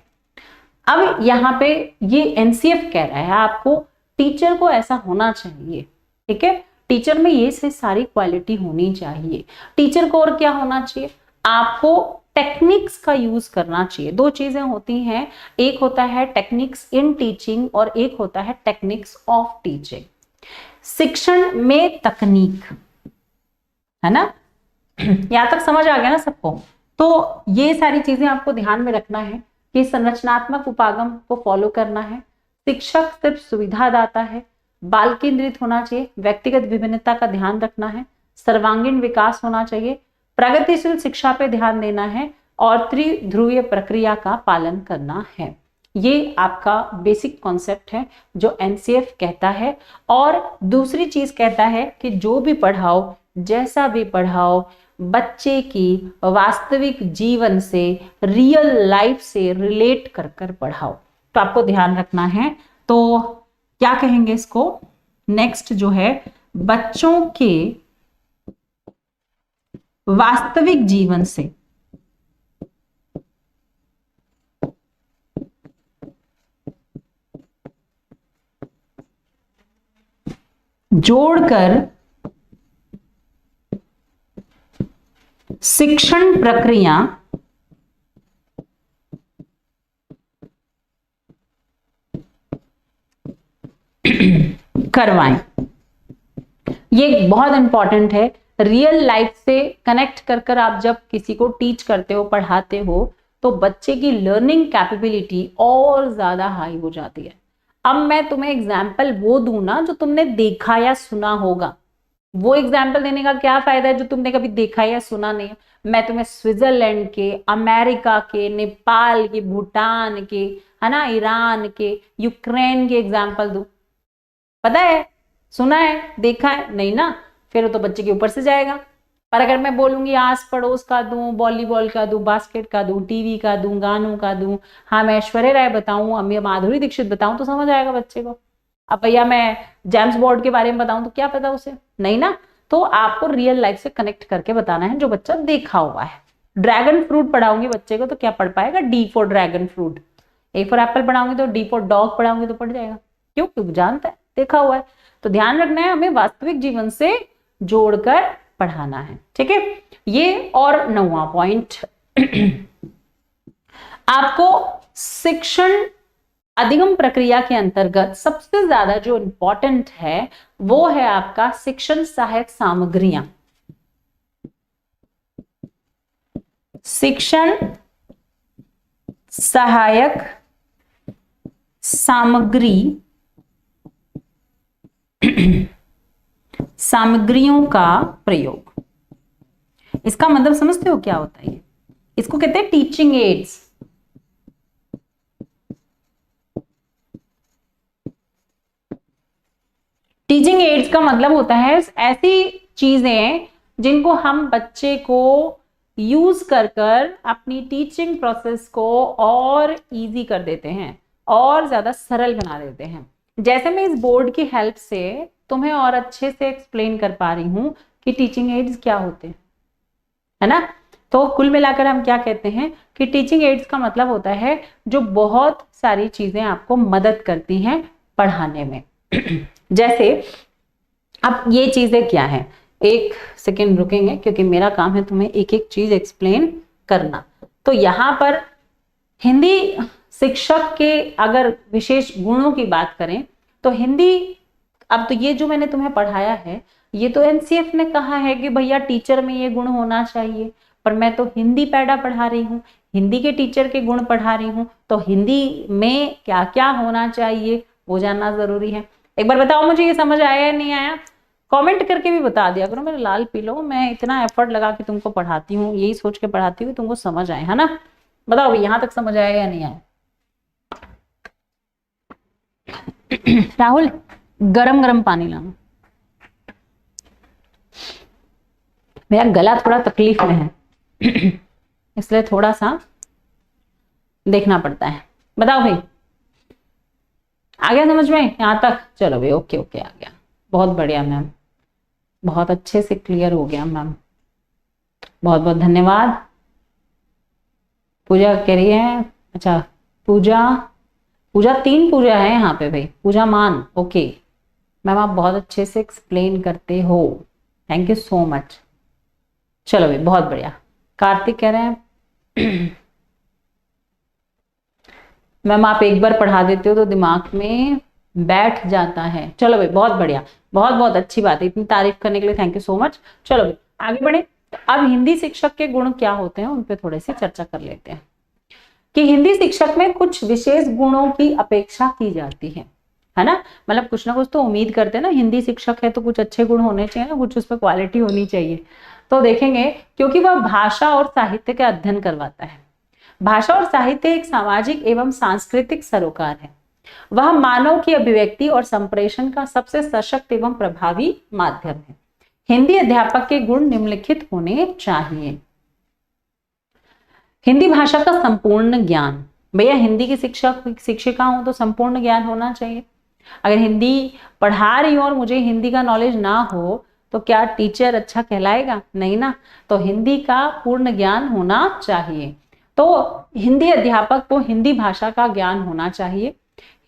अब यहाँ पे ये एनसीएफ कह रहा है आपको टीचर को ऐसा होना चाहिए। ठीक है। टीचर में ये से सारी क्वालिटी होनी चाहिए। टीचर को और क्या होना चाहिए? आपको टेक्निक्स का यूज करना चाहिए। 2 चीजें होती हैं, एक होता है टेक्निक्स इन टीचिंग और एक होता है टेक्निक्स ऑफ टीचिंग। शिक्षण में तकनीक, है ना। यहां तक समझ आ गया ना सबको? तो ये सारी चीजें आपको ध्यान में रखना है कि संरचनात्मक उपागम को फॉलो करना है, शिक्षक सिर्फ सुविधादाता है, बाल केंद्रित होना चाहिए, व्यक्तिगत विभिन्नता का ध्यान रखना है, सर्वांगीण विकास होना चाहिए, प्रगतिशील शिक्षा पे ध्यान देना है और त्रिध्रुवीय प्रक्रिया का पालन करना है। ये आपका बेसिक कॉन्सेप्ट है जो एनसीएफ कहता है। और दूसरी चीज कहता है कि जो भी पढ़ाओ, जैसा भी पढ़ाओ, बच्चे की वास्तविक जीवन से, रियल लाइफ से रिलेट कर कर पढ़ाओ। तो आपको ध्यान रखना है। तो क्या कहेंगे इसको, नेक्स्ट जो है, बच्चों के वास्तविक जीवन से जोड़कर शिक्षण प्रक्रिया करवाएं। ये बहुत इंपॉर्टेंट है। रियल लाइफ से कनेक्ट कर कर आप जब किसी को टीच करते हो, पढ़ाते हो, तो बच्चे की लर्निंग कैपेबिलिटी और ज्यादा हाई हो जाती है। अब मैं तुम्हें एग्जाम्पल वो दूं ना जो तुमने देखा या सुना होगा। वो एग्जाम्पल देने का क्या फायदा है जो तुमने कभी देखा या सुना नहीं है। मैं तुम्हें स्विट्जरलैंड के, अमेरिका के, नेपाल के, भूटान के, है ना, ईरान के, यूक्रेन के एग्जाम्पल दूं? पता है, सुना है, देखा है? नहीं ना, फिर वो तो बच्चे के ऊपर से जाएगा। पर अगर मैं बोलूंगी आस पड़ोस का दूं, वॉलीबॉल का दूं, बास्केट का दूं, टीवी का दूं, गानों का दूं, हाँ मैं ऐश्वर्या राय बताऊं, अम्मी माधुरी दीक्षित बताऊं, तो समझ आएगा बच्चे को। अब भैया मैं जेम्स बॉन्ड के बारे में बताऊं तो क्या पता उसे? नहीं ना। तो आपको रियल लाइफ से कनेक्ट करके बताना है जो बच्चा देखा हुआ है। ड्रैगन फ्रूट पढ़ाऊंगी बच्चे को तो क्या पढ़ पाएगा? D for dragon fruit. A for apple पढ़ाऊंगी तो डी फॉर डॉग पढ़ाऊंगी तो पढ़ जाएगा। क्यों? क्योंकि जानता है, देखा हुआ है। तो ध्यान रखना है, हमें वास्तविक जीवन से जोड़कर पढ़ाना है। ठीक है, ये। और 9वां पॉइंट, आपको शिक्षण अधिगम प्रक्रिया के अंतर्गत सबसे ज्यादा जो इंपॉर्टेंट है वो है आपका शिक्षण सहायक सामग्रियां। शिक्षण सहायक सामग्रियों का प्रयोग। इसका मतलब समझते हो क्या होता है? इसको कहते हैं टीचिंग एड्स। टीचिंग एड्स का मतलब होता है ऐसी चीजें जिनको हम बच्चे को यूज कर कर अपनी टीचिंग प्रोसेस को और इजी कर देते हैं और ज्यादा सरल बना देते हैं। जैसे मैं इस बोर्ड की हेल्प से तुम्हें और अच्छे से एक्सप्लेन कर पा रही हूं कि टीचिंग एड्स क्या होते हैं, है ना। तो कुल मिलाकर हम क्या कहते हैं कि टीचिंग एड्स का मतलब होता है जो बहुत सारी चीजें आपको मदद करती हैं पढ़ाने में। जैसे अब ये चीजें क्या है, एक सेकेंड रुकेंगे क्योंकि मेरा काम है तुम्हें एक एक चीज एक्सप्लेन करना। तो यहाँ पर हिंदी शिक्षक के अगर विशेष गुणों की बात करें तो हिंदी, अब तो ये जो मैंने तुम्हें पढ़ाया है ये तो एनसीएफ ने कहा है कि भैया टीचर में ये गुण होना चाहिए, पर मैं तो हिंदी पैडा पढ़ा रही हूँ, हिंदी के टीचर के गुण पढ़ा रही हूँ, तो हिंदी में क्या क्या होना चाहिए वो जानना जरूरी है। एक बार बताओ मुझे ये समझ आया या नहीं आया? कमेंट करके भी बता दिया करो, मेरे लाल पीलो। मैं इतना एफर्ट लगा के तुमको पढ़ाती हूँ, यही सोच के पढ़ाती हूँ तुमको समझ आए, है ना। बताओ यहाँ तक समझ आया या नहीं आया? राहुल गरम गरम पानी लाना, मेरा गला थोड़ा तकलीफ में है इसलिए थोड़ा सा देखना पड़ता है। बताओ भाई, आ गया समझ में यहाँ तक? चलो भाई, ओके ओके, आ गया। बहुत बढ़िया मैम, बहुत अच्छे से क्लियर हो गया मैम, बहुत बहुत धन्यवाद। पूजा कह रही है, अच्छा पूजा 3 पूजा है यहाँ पे भाई, पूजा मान, ओके मैम आप बहुत अच्छे से एक्सप्लेन करते हो, थैंक यू सो मच। चलो भाई बहुत बढ़िया। कार्तिक कह रहे हैं मैम आप एक बार पढ़ा देते हो तो दिमाग में बैठ जाता है। चलो भाई बहुत बढ़िया, बहुत बहुत अच्छी बात है, इतनी तारीफ करने के लिए थैंक यू सो मच। चलो भाई आगे बढ़े। अब हिंदी शिक्षक के गुण क्या होते हैं उन पे थोड़ी सी चर्चा कर लेते हैं। कि हिंदी शिक्षक में कुछ विशेष गुणों की अपेक्षा की जाती है ना। मतलब कुछ ना कुछ तो उम्मीद करते हैं ना, हिंदी शिक्षक है तो कुछ अच्छे गुण होने चाहिए ना, कुछ उसमें क्वालिटी होनी चाहिए। तो देखेंगे क्योंकि वह भाषा और साहित्य का अध्ययन करवाता है। भाषा और साहित्य एक सामाजिक एवं सांस्कृतिक सरोकार है। वह मानव की अभिव्यक्ति और संप्रेषण का सबसे सशक्त एवं प्रभावी माध्यम है। हिंदी अध्यापक के गुण निम्नलिखित होने चाहिए। हिंदी भाषा का संपूर्ण ज्ञान, भैया हिंदी की शिक्षिका हूं तो संपूर्ण ज्ञान होना चाहिए। अगर हिंदी पढ़ा रही हूं और मुझे हिंदी का नॉलेज ना हो तो क्या टीचर अच्छा कहलाएगा? नहीं ना। तो हिंदी का पूर्ण ज्ञान होना चाहिए। तो हिंदी अध्यापक को हिंदी भाषा का ज्ञान होना चाहिए।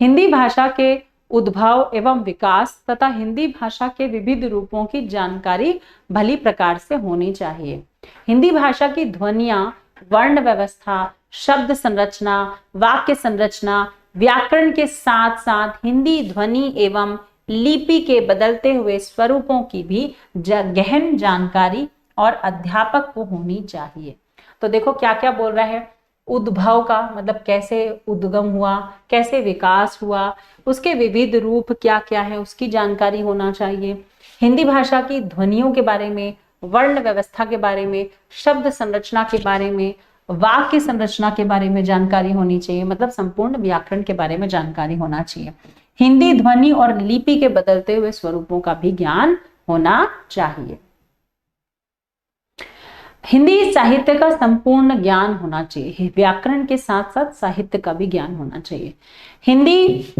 हिंदी भाषा के उद्भव एवं विकास तथा हिंदी भाषा के विविध रूपों की जानकारी भली प्रकार से होनी चाहिए। हिंदी भाषा की ध्वनियां, वर्ण व्यवस्था, शब्द संरचना, वाक्य संरचना, व्याकरण के साथ साथ हिंदी ध्वनि एवं लिपि के बदलते हुए स्वरूपों की भी गहन जानकारी और अध्यापक को होनी चाहिए। तो देखो क्या क्या बोल रहा है। उद्भव का मतलब कैसे उद्गम हुआ, कैसे विकास हुआ, उसके विविध रूप क्या क्या है उसकी जानकारी होना चाहिए। हिंदी भाषा की ध्वनियों के बारे में, वर्ण व्यवस्था के बारे में, शब्द संरचना के बारे में, वाक्य संरचना के बारे में जानकारी होनी चाहिए। मतलब संपूर्ण व्याकरण के बारे में जानकारी होना चाहिए। हिंदी ध्वनि और लिपि के बदलते हुए स्वरूपों का भी ज्ञान होना चाहिए। हिंदी साहित्य का संपूर्ण ज्ञान होना चाहिए। व्याकरण के साथ साथ साहित्य का भी ज्ञान होना चाहिए। हिंदी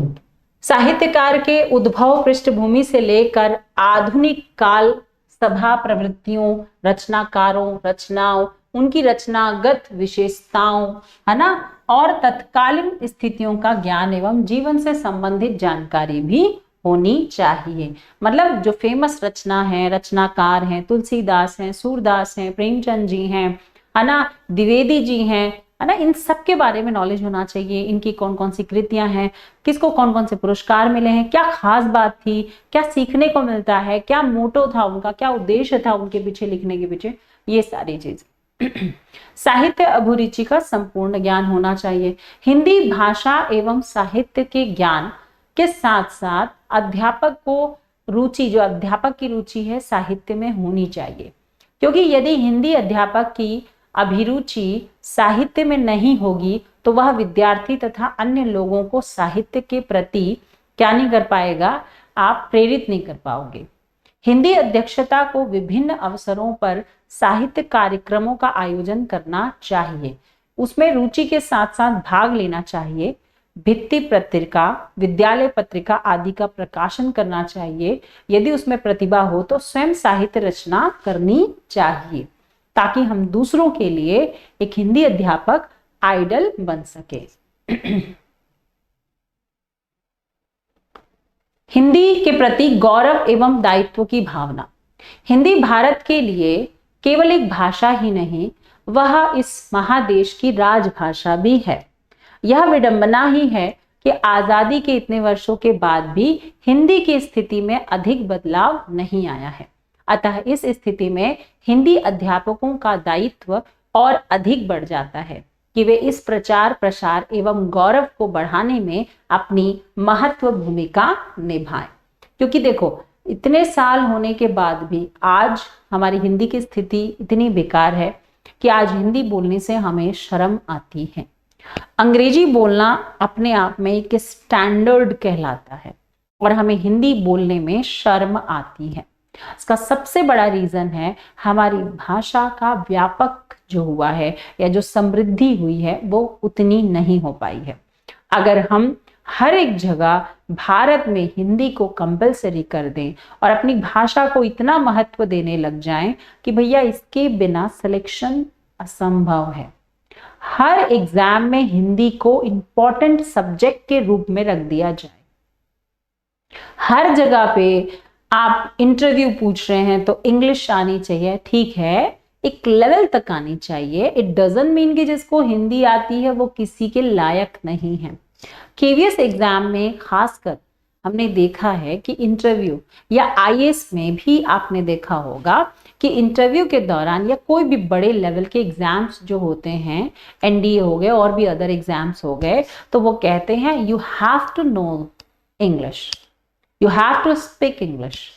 साहित्यकार के उद्भव पृष्ठभूमि से लेकर आधुनिक काल सभा प्रवृत्तियों, रचनाकारों, रचनाओं, उनकी रचनागत विशेषताओं, है ना, और तत्कालीन स्थितियों का ज्ञान एवं जीवन से संबंधित जानकारी भी होनी चाहिए। मतलब जो फेमस रचना है, रचनाकार हैं, तुलसीदास हैं, सूरदास हैं, प्रेमचंद जी हैं, है ना, द्विवेदी जी हैं, है ना, इन सब के बारे में नॉलेज होना चाहिए। इनकी कौन कौन सी कृतियां हैं, किसको कौन कौन से पुरस्कार मिले हैं, क्या खास बात थी, क्या सीखने को मिलता है, क्या मोटो था उनका, क्या उद्देश्य था उनके पीछे लिखने के पीछे, ये सारी चीज। साहित्य अभिरुचि का संपूर्ण ज्ञान होना चाहिए। हिंदी भाषा एवं साहित्य के ज्ञान के साथ साथ अध्यापक को रुचि, जो अध्यापक की रुचि है साहित्य में होनी चाहिए। क्योंकि यदि हिंदी अध्यापक की अभिरुचि साहित्य में नहीं होगी तो वह विद्यार्थी तथा अन्य लोगों को साहित्य के प्रति क्या नहीं कर पाएगा, आप प्रेरित नहीं कर पाओगे। हिंदी अध्यक्षता को विभिन्न अवसरों पर साहित्य कार्यक्रमों का आयोजन करना चाहिए। उसमें रुचि के साथ साथ भाग लेना चाहिए। भित्ति पत्रिका, विद्यालय पत्रिका आदि का प्रकाशन करना चाहिए। यदि उसमें प्रतिभा हो तो स्वयं साहित्य रचना करनी चाहिए ताकि हम दूसरों के लिए एक हिंदी अध्यापक आइडल बन सके। हिंदी के प्रति गौरव एवं दायित्व की भावना। हिंदी भारत के लिए केवल एक भाषा ही नहीं, वह इस महादेश की राजभाषा भी है। यह विडंबना ही है कि आजादी के इतने वर्षों के बाद भी हिंदी की स्थिति में अधिक बदलाव नहीं आया है। अतः इस स्थिति में हिंदी अध्यापकों का दायित्व और अधिक बढ़ जाता है कि वे इस प्रचार प्रसार एवं गौरव को बढ़ाने में अपनी महत्व भूमिका निभाएं। क्योंकि देखो इतने साल होने के बाद भी आज हमारी हिंदी की स्थिति इतनी बेकार है कि आज हिंदी बोलने से हमें शर्म आती है। अंग्रेजी बोलना अपने आप में एक स्टैंडर्ड कहलाता है और हमें हिंदी बोलने में शर्म आती है। इसका सबसे बड़ा रीजन है हमारी भाषा का व्यापक जो हुआ है या जो समृद्धि हुई है वो उतनी नहीं हो पाई है। अगर हम हर एक जगह भारत में हिंदी को कंपलसरी कर दें और अपनी भाषा को इतना महत्व देने लग जाएं कि भैया इसके बिना सिलेक्शन असंभव है। हर एग्जाम में हिंदी को इंपॉर्टेंट सब्जेक्ट के रूप में रख दिया जाए। हर जगह पे आप इंटरव्यू पूछ रहे हैं तो इंग्लिश आनी चाहिए, ठीक है, एक लेवल तक आनी चाहिए। इट डजंट मीन कि जिसको हिंदी आती है वो किसी के लायक नहीं है। केवीएस एग्जाम में खासकर हमने देखा है कि इंटरव्यू या आईएएस में भी आपने देखा होगा कि इंटरव्यू के दौरान या कोई भी बड़े लेवल के एग्जाम्स जो होते हैं, एनडीए हो गए और भी अदर एग्जाम्स हो गए, तो वो कहते हैं you have to know English, you have to speak English,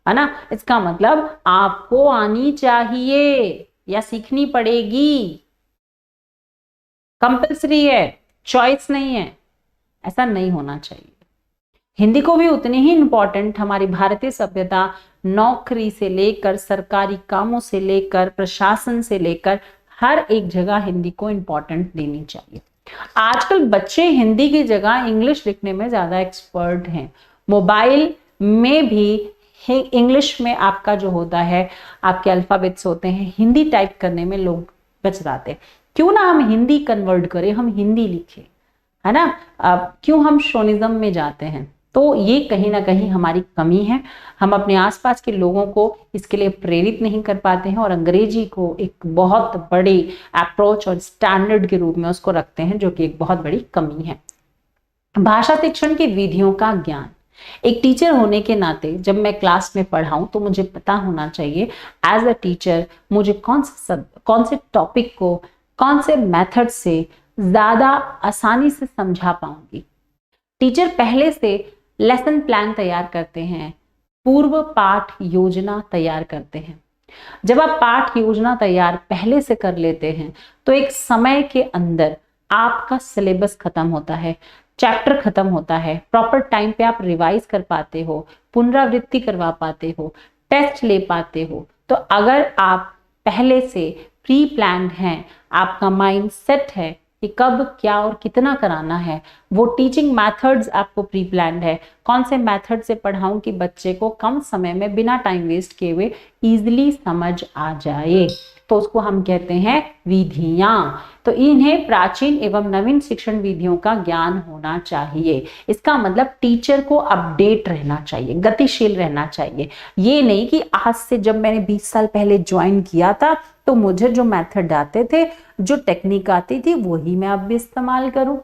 है ना। इसका मतलब आपको आनी चाहिए या सीखनी पड़ेगी, कंपल्सरी है, चॉइस नहीं है, ऐसा नहीं होना चाहिए। हिंदी को भी उतनी ही इंपॉर्टेंट हमारी भारतीय सभ्यता, नौकरी से लेकर सरकारी कामों से लेकर प्रशासन से लेकर हर एक जगह हिंदी को इंपॉर्टेंट देनी चाहिए। आजकल बच्चे हिंदी की जगह इंग्लिश लिखने में ज्यादा एक्सपर्ट हैं। मोबाइल में भी इंग्लिश में आपका जो होता है, आपके अल्फाबेट्स होते हैं, हिंदी टाइप करने में लोग बचराते हैं। क्यों ना हम हिंदी कन्वर्ट करें, हम हिंदी लिखें, है ना। क्यों हम शोनिज्म में जाते हैं? तो ये कहीं ना कहीं हमारी कमी है। हम अपने आसपास के लोगों को इसके लिए प्रेरित नहीं कर पाते हैं और अंग्रेजी को एक बहुत बड़ी अप्रोच और स्टैंडर्ड के रूप में उसको रखते हैं, जो कि एक बहुत बड़ी कमी है। भाषा शिक्षण की विधियों का ज्ञान, एक टीचर होने के नाते जब मैं क्लास में पढ़ाऊं तो मुझे पता होना चाहिए एज अ टीचर मुझे कौन से टॉपिक को कौन से मेथड से ज्यादा आसानी से समझा पाऊंगी। टीचर पहले से लेसन प्लान तैयार करते हैं, पूर्व पाठ योजना तैयार करते हैं। जब आप पाठ योजना तैयार पहले से कर लेते हैं तो एक समय के अंदर आपका सिलेबस खत्म होता है, चैप्टर खत्म होता है, प्रॉपर टाइम पे आप रिवाइज कर पाते हो, पुनरावृत्ति करवा पाते हो, टेस्ट ले पाते हो। तो अगर आप पहले से प्री प्लान्ड हैं, आपका माइंड सेट है कि कब क्या और कितना कराना है, वो टीचिंग मेथड्स आपको प्री प्लान्ड है, कौन से मेथड से पढ़ाऊं कि बच्चे को कम समय में बिना टाइम वेस्ट किए हुए इजीली समझ आ जाए, तो उसको हम कहते हैं विधियां। तो इन्हें प्राचीन एवं नवीन शिक्षण विधियों का ज्ञान होना चाहिए। इसका मतलब टीचर को अपडेट रहना चाहिए, गतिशील रहना चाहिए। ये नहीं कि आज से, जब मैंने 20 साल पहले ज्वाइन किया था तो मुझे जो मेथड आते थे, जो टेक्निक आती थी, वही मैं अब भी इस्तेमाल करूं।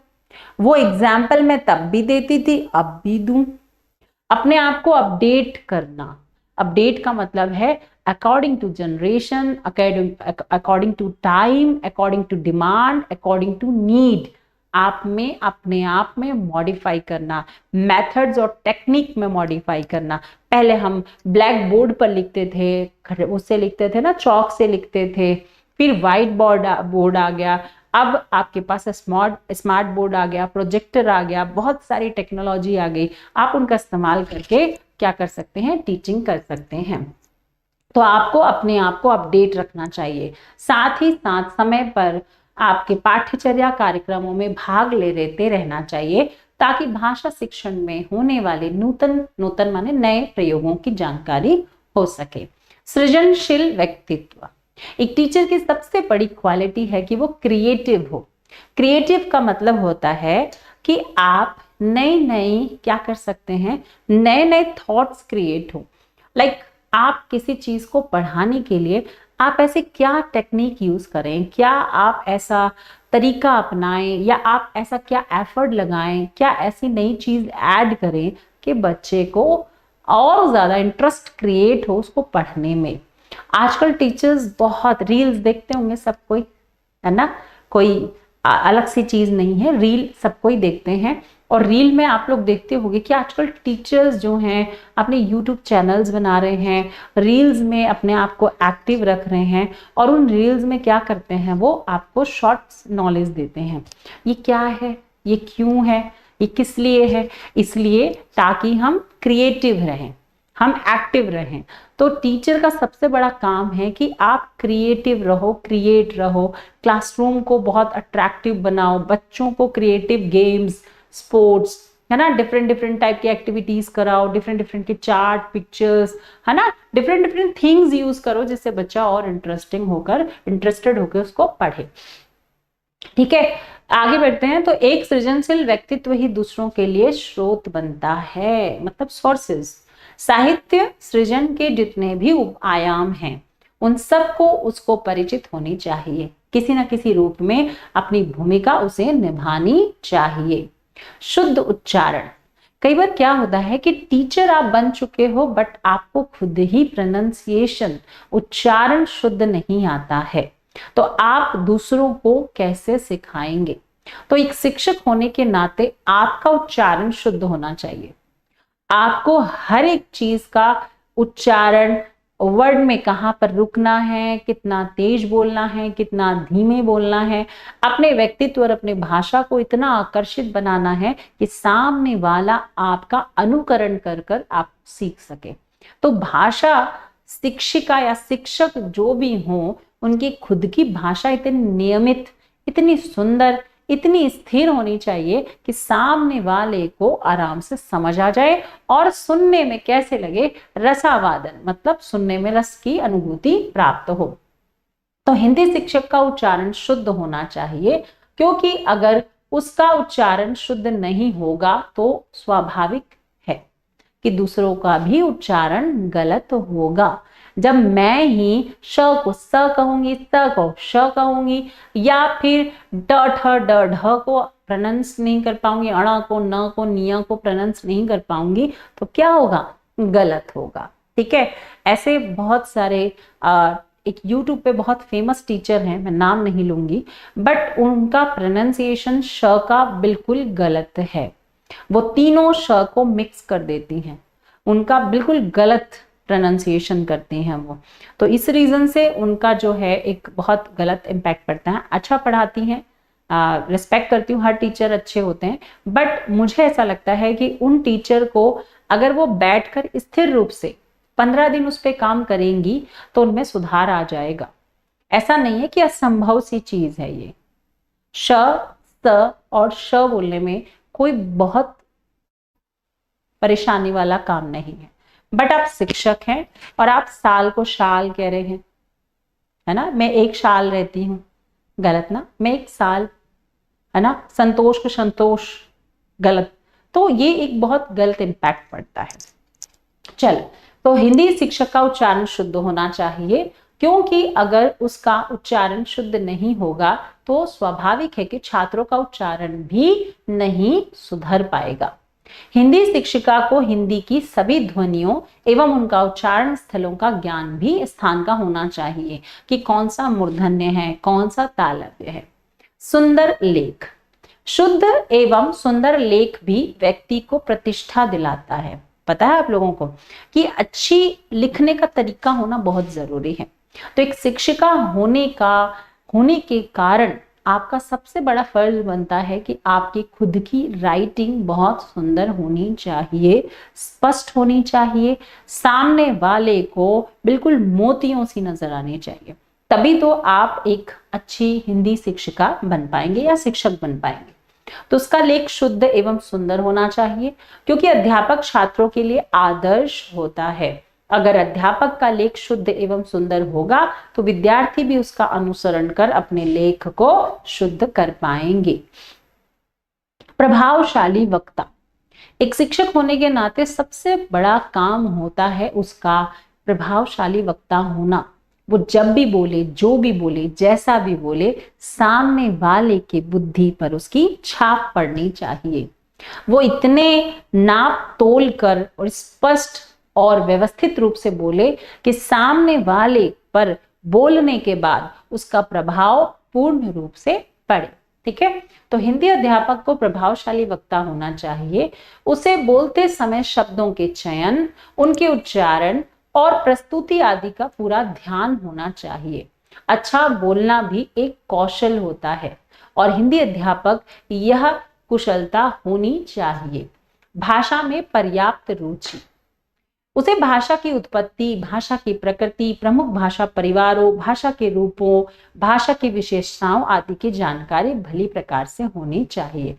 वो एग्जाम्पल मैं तब भी देती थी, अब भी दूं। अपने आप को अपडेट करना। अपडेट का मतलब है according to generation, according to time, according to demand, according to need. आप में अपने आप में मॉडिफाई करना, मेथड्स और टेक्निक में मॉडिफाई करना। पहले हम ब्लैक बोर्ड पर लिखते थे, उससे लिखते थे ना, चौक से लिखते थे, फिर व्हाइट बोर्ड आ गया, अब आपके पास स्मार्ट बोर्ड आ गया, प्रोजेक्टर आ गया, बहुत सारी टेक्नोलॉजी आ गई। आप उनका इस्तेमाल करके क्या कर सकते हैं? टीचिंग कर सकते हैं। तो आपको अपने आप को अपडेट रखना चाहिए। साथ ही साथ समय पर आपके पाठ्यचर्या कार्यक्रमों में भाग लेते रहना चाहिए, ताकि भाषा शिक्षण में होने वाले नूतन माने नए प्रयोगों की जानकारी हो सके। सृजनशील व्यक्तित्व, एक टीचर की सबसे बड़ी क्वालिटी है कि वो क्रिएटिव हो। क्रिएटिव का मतलब होता है कि आप नई क्या कर सकते हैं, नए थॉट्स क्रिएट हो। लाइक आप किसी चीज को पढ़ाने के लिए आप ऐसे क्या टेक्निक यूज करें, क्या आप ऐसा तरीका अपनाएं, या आप ऐसा क्या एफर्ट लगाएं, क्या ऐसी नई चीज ऐड करें कि बच्चे को और ज्यादा इंटरेस्ट क्रिएट हो उसको पढ़ने में। आजकल टीचर्स बहुत रील्स देखते होंगे, सब कोई, है ना, कोई अलग सी चीज नहीं है, रील सब कोई देखते हैं। और रील में आप लोग देखते होंगे कि आजकल टीचर्स जो हैं अपने यूट्यूब चैनल्स बना रहे हैं, रील्स में अपने आप को एक्टिव रख रहे हैं, और उन रील्स में क्या करते हैं, वो आपको शॉर्ट्स नॉलेज देते हैं। ये क्या है, ये क्यों है, ये किस लिए है? इसलिए ताकि हम क्रिएटिव रहें, हम एक्टिव रहें। तो टीचर का सबसे बड़ा काम है कि आप क्रिएटिव रहो, क्रिएट रहो, क्लासरूम को बहुत अट्रैक्टिव बनाओ, बच्चों को क्रिएटिव गेम्स, स्पोर्ट्स, है ना, डिफरेंट टाइप की एक्टिविटीज कराओ, डिफरेंट के चार्ट, पिक्चर्स, है ना, डिफरेंट थिंग्स यूज करो, जिससे बच्चा और इंटरेस्टेड होकर उसको पढ़े। ठीक है, आगे बढ़ते हैं। तो एक सृजनशील व्यक्तित्व ही दूसरों के लिए स्रोत बनता है, मतलब सोर्सेस। साहित्य सृजन के जितने भी आयाम हैं उन सबको उसको परिचित होनी चाहिए, किसी न किसी रूप में अपनी भूमिका उसे निभानी चाहिए। शुद्ध उच्चारण, कई बार क्या होता है कि टीचर आप बन चुके हो बट आपको खुद ही प्रोनाउंसिएशन, उच्चारण शुद्ध नहीं आता है, तो आप दूसरों को कैसे सिखाएंगे? तो एक शिक्षक होने के नाते आपका उच्चारण शुद्ध होना चाहिए। आपको हर एक चीज का उच्चारण, वर्ड में कहां पर रुकना है, कितना तेज बोलना है, कितना धीमे बोलना है, अपने व्यक्तित्व और अपने भाषा को इतना आकर्षित बनाना है कि सामने वाला आपका अनुकरण कर कर आप सीख सके। तो भाषा शिक्षिका या शिक्षक जो भी हो, उनकी खुद की भाषा इतनी नियमित, इतनी सुंदर, इतनी स्थिर होनी चाहिए कि सामने वाले को आराम से समझ आ जाए और सुनने में कैसे लगे, रसावादन, मतलब सुनने में रस की अनुभूति प्राप्त हो। तो हिंदी शिक्षक का उच्चारण शुद्ध होना चाहिए, क्योंकि अगर उसका उच्चारण शुद्ध नहीं होगा तो स्वाभाविक है कि दूसरों का भी उच्चारण गलत होगा। जब मैं ही श को स कहूंगी, त को श कहूंगी, या फिर ड ठ ड ढ को प्रोनाउंस नहीं कर पाऊंगी, अणा को, न को, निया को प्रोनाउंस नहीं कर पाऊंगी, तो क्या होगा? गलत होगा। ठीक है, ऐसे बहुत सारे एक YouTube पे बहुत फेमस टीचर हैं, मैं नाम नहीं लूंगी, बट उनका प्रोनाउंसिएशन श का बिल्कुल गलत है। वो तीनों श को मिक्स कर देती हैं, उनका बिल्कुल गलत प्रोनाउंसिएशन करते हैं वो। तो इस रीजन से उनका जो है एक बहुत गलत इम्पैक्ट पड़ता है। अच्छा पढ़ाती हैं, रिस्पेक्ट करती हूँ, हर टीचर अच्छे होते हैं, बट मुझे ऐसा लगता है कि उन टीचर को अगर वो बैठकर स्थिर रूप से 15 दिन उस पर काम करेंगी तो उनमें सुधार आ जाएगा। ऐसा नहीं है कि असंभव सी चीज है ये। श, स और श बोलने में कोई बहुत परेशानी वाला काम नहीं है। बट आप शिक्षक हैं और आप साल को शाल कह रहे हैं, है ना? मैं एक शाल रहती हूँ, गलत ना? मैं एक साल, है ना? संतोष को संतोष, गलत। तो ये एक बहुत गलत इम्पैक्ट पड़ता है। चल, तो हिंदी शिक्षक का उच्चारण शुद्ध होना चाहिए, क्योंकि अगर उसका उच्चारण शुद्ध नहीं होगा तो स्वाभाविक है कि छात्रों का उच्चारण भी नहीं सुधर पाएगा। हिंदी शिक्षिका को हिंदी की सभी ध्वनियों एवं उनका उच्चारण स्थलों का ज्ञान भी स्थान का होना चाहिए कि कौन सा मूर्धन्य है, कौन सा तालव्य है। सुंदर लेख, शुद्ध एवं सुंदर लेख भी व्यक्ति को प्रतिष्ठा दिलाता है। पता है आप लोगों को कि अच्छी लिखने का तरीका होना बहुत जरूरी है। तो एक शिक्षिका होने के कारण आपका सबसे बड़ा फर्ज बनता है कि आपकी खुद की राइटिंग बहुत सुंदर होनी चाहिए, स्पष्ट होनी चाहिए, सामने वाले को बिल्कुल मोतियों सी नजर आनी चाहिए। तभी तो आप एक अच्छी हिंदी शिक्षिका बन पाएंगे या शिक्षक बन पाएंगे। तो उसका लेख शुद्ध एवं सुंदर होना चाहिए, क्योंकि अध्यापक छात्रों के लिए आदर्श होता है। अगर अध्यापक का लेख शुद्ध एवं सुंदर होगा तो विद्यार्थी भी उसका अनुसरण कर अपने लेख को शुद्ध कर पाएंगे। प्रभावशाली वक्ता, एक शिक्षक होने के नाते सबसे बड़ा काम होता है उसका प्रभावशाली वक्ता होना। वो जब भी बोले, जो भी बोले, जैसा भी बोले, सामने वाले की बुद्धि पर उसकी छाप पड़नी चाहिए। वो इतने नाप तोल कर और स्पष्ट और व्यवस्थित रूप से बोले कि सामने वाले पर बोलने के बाद उसका प्रभाव पूर्ण रूप से पड़े। ठीक है, तो हिंदी अध्यापक को प्रभावशाली वक्ता होना चाहिए। उसे बोलते समय शब्दों के चयन, उनके उच्चारण और प्रस्तुति आदि का पूरा ध्यान होना चाहिए। अच्छा बोलना भी एक कौशल होता है और हिंदी अध्यापक यह कुशलता होनी चाहिए। भाषा में पर्याप्त रुचि, उसे भाषा की उत्पत्ति, भाषा की प्रकृति, प्रमुख भाषा परिवारों, भाषा के रूपों, भाषा की विशेषताओं आदि की जानकारी भली प्रकार से होनी चाहिए,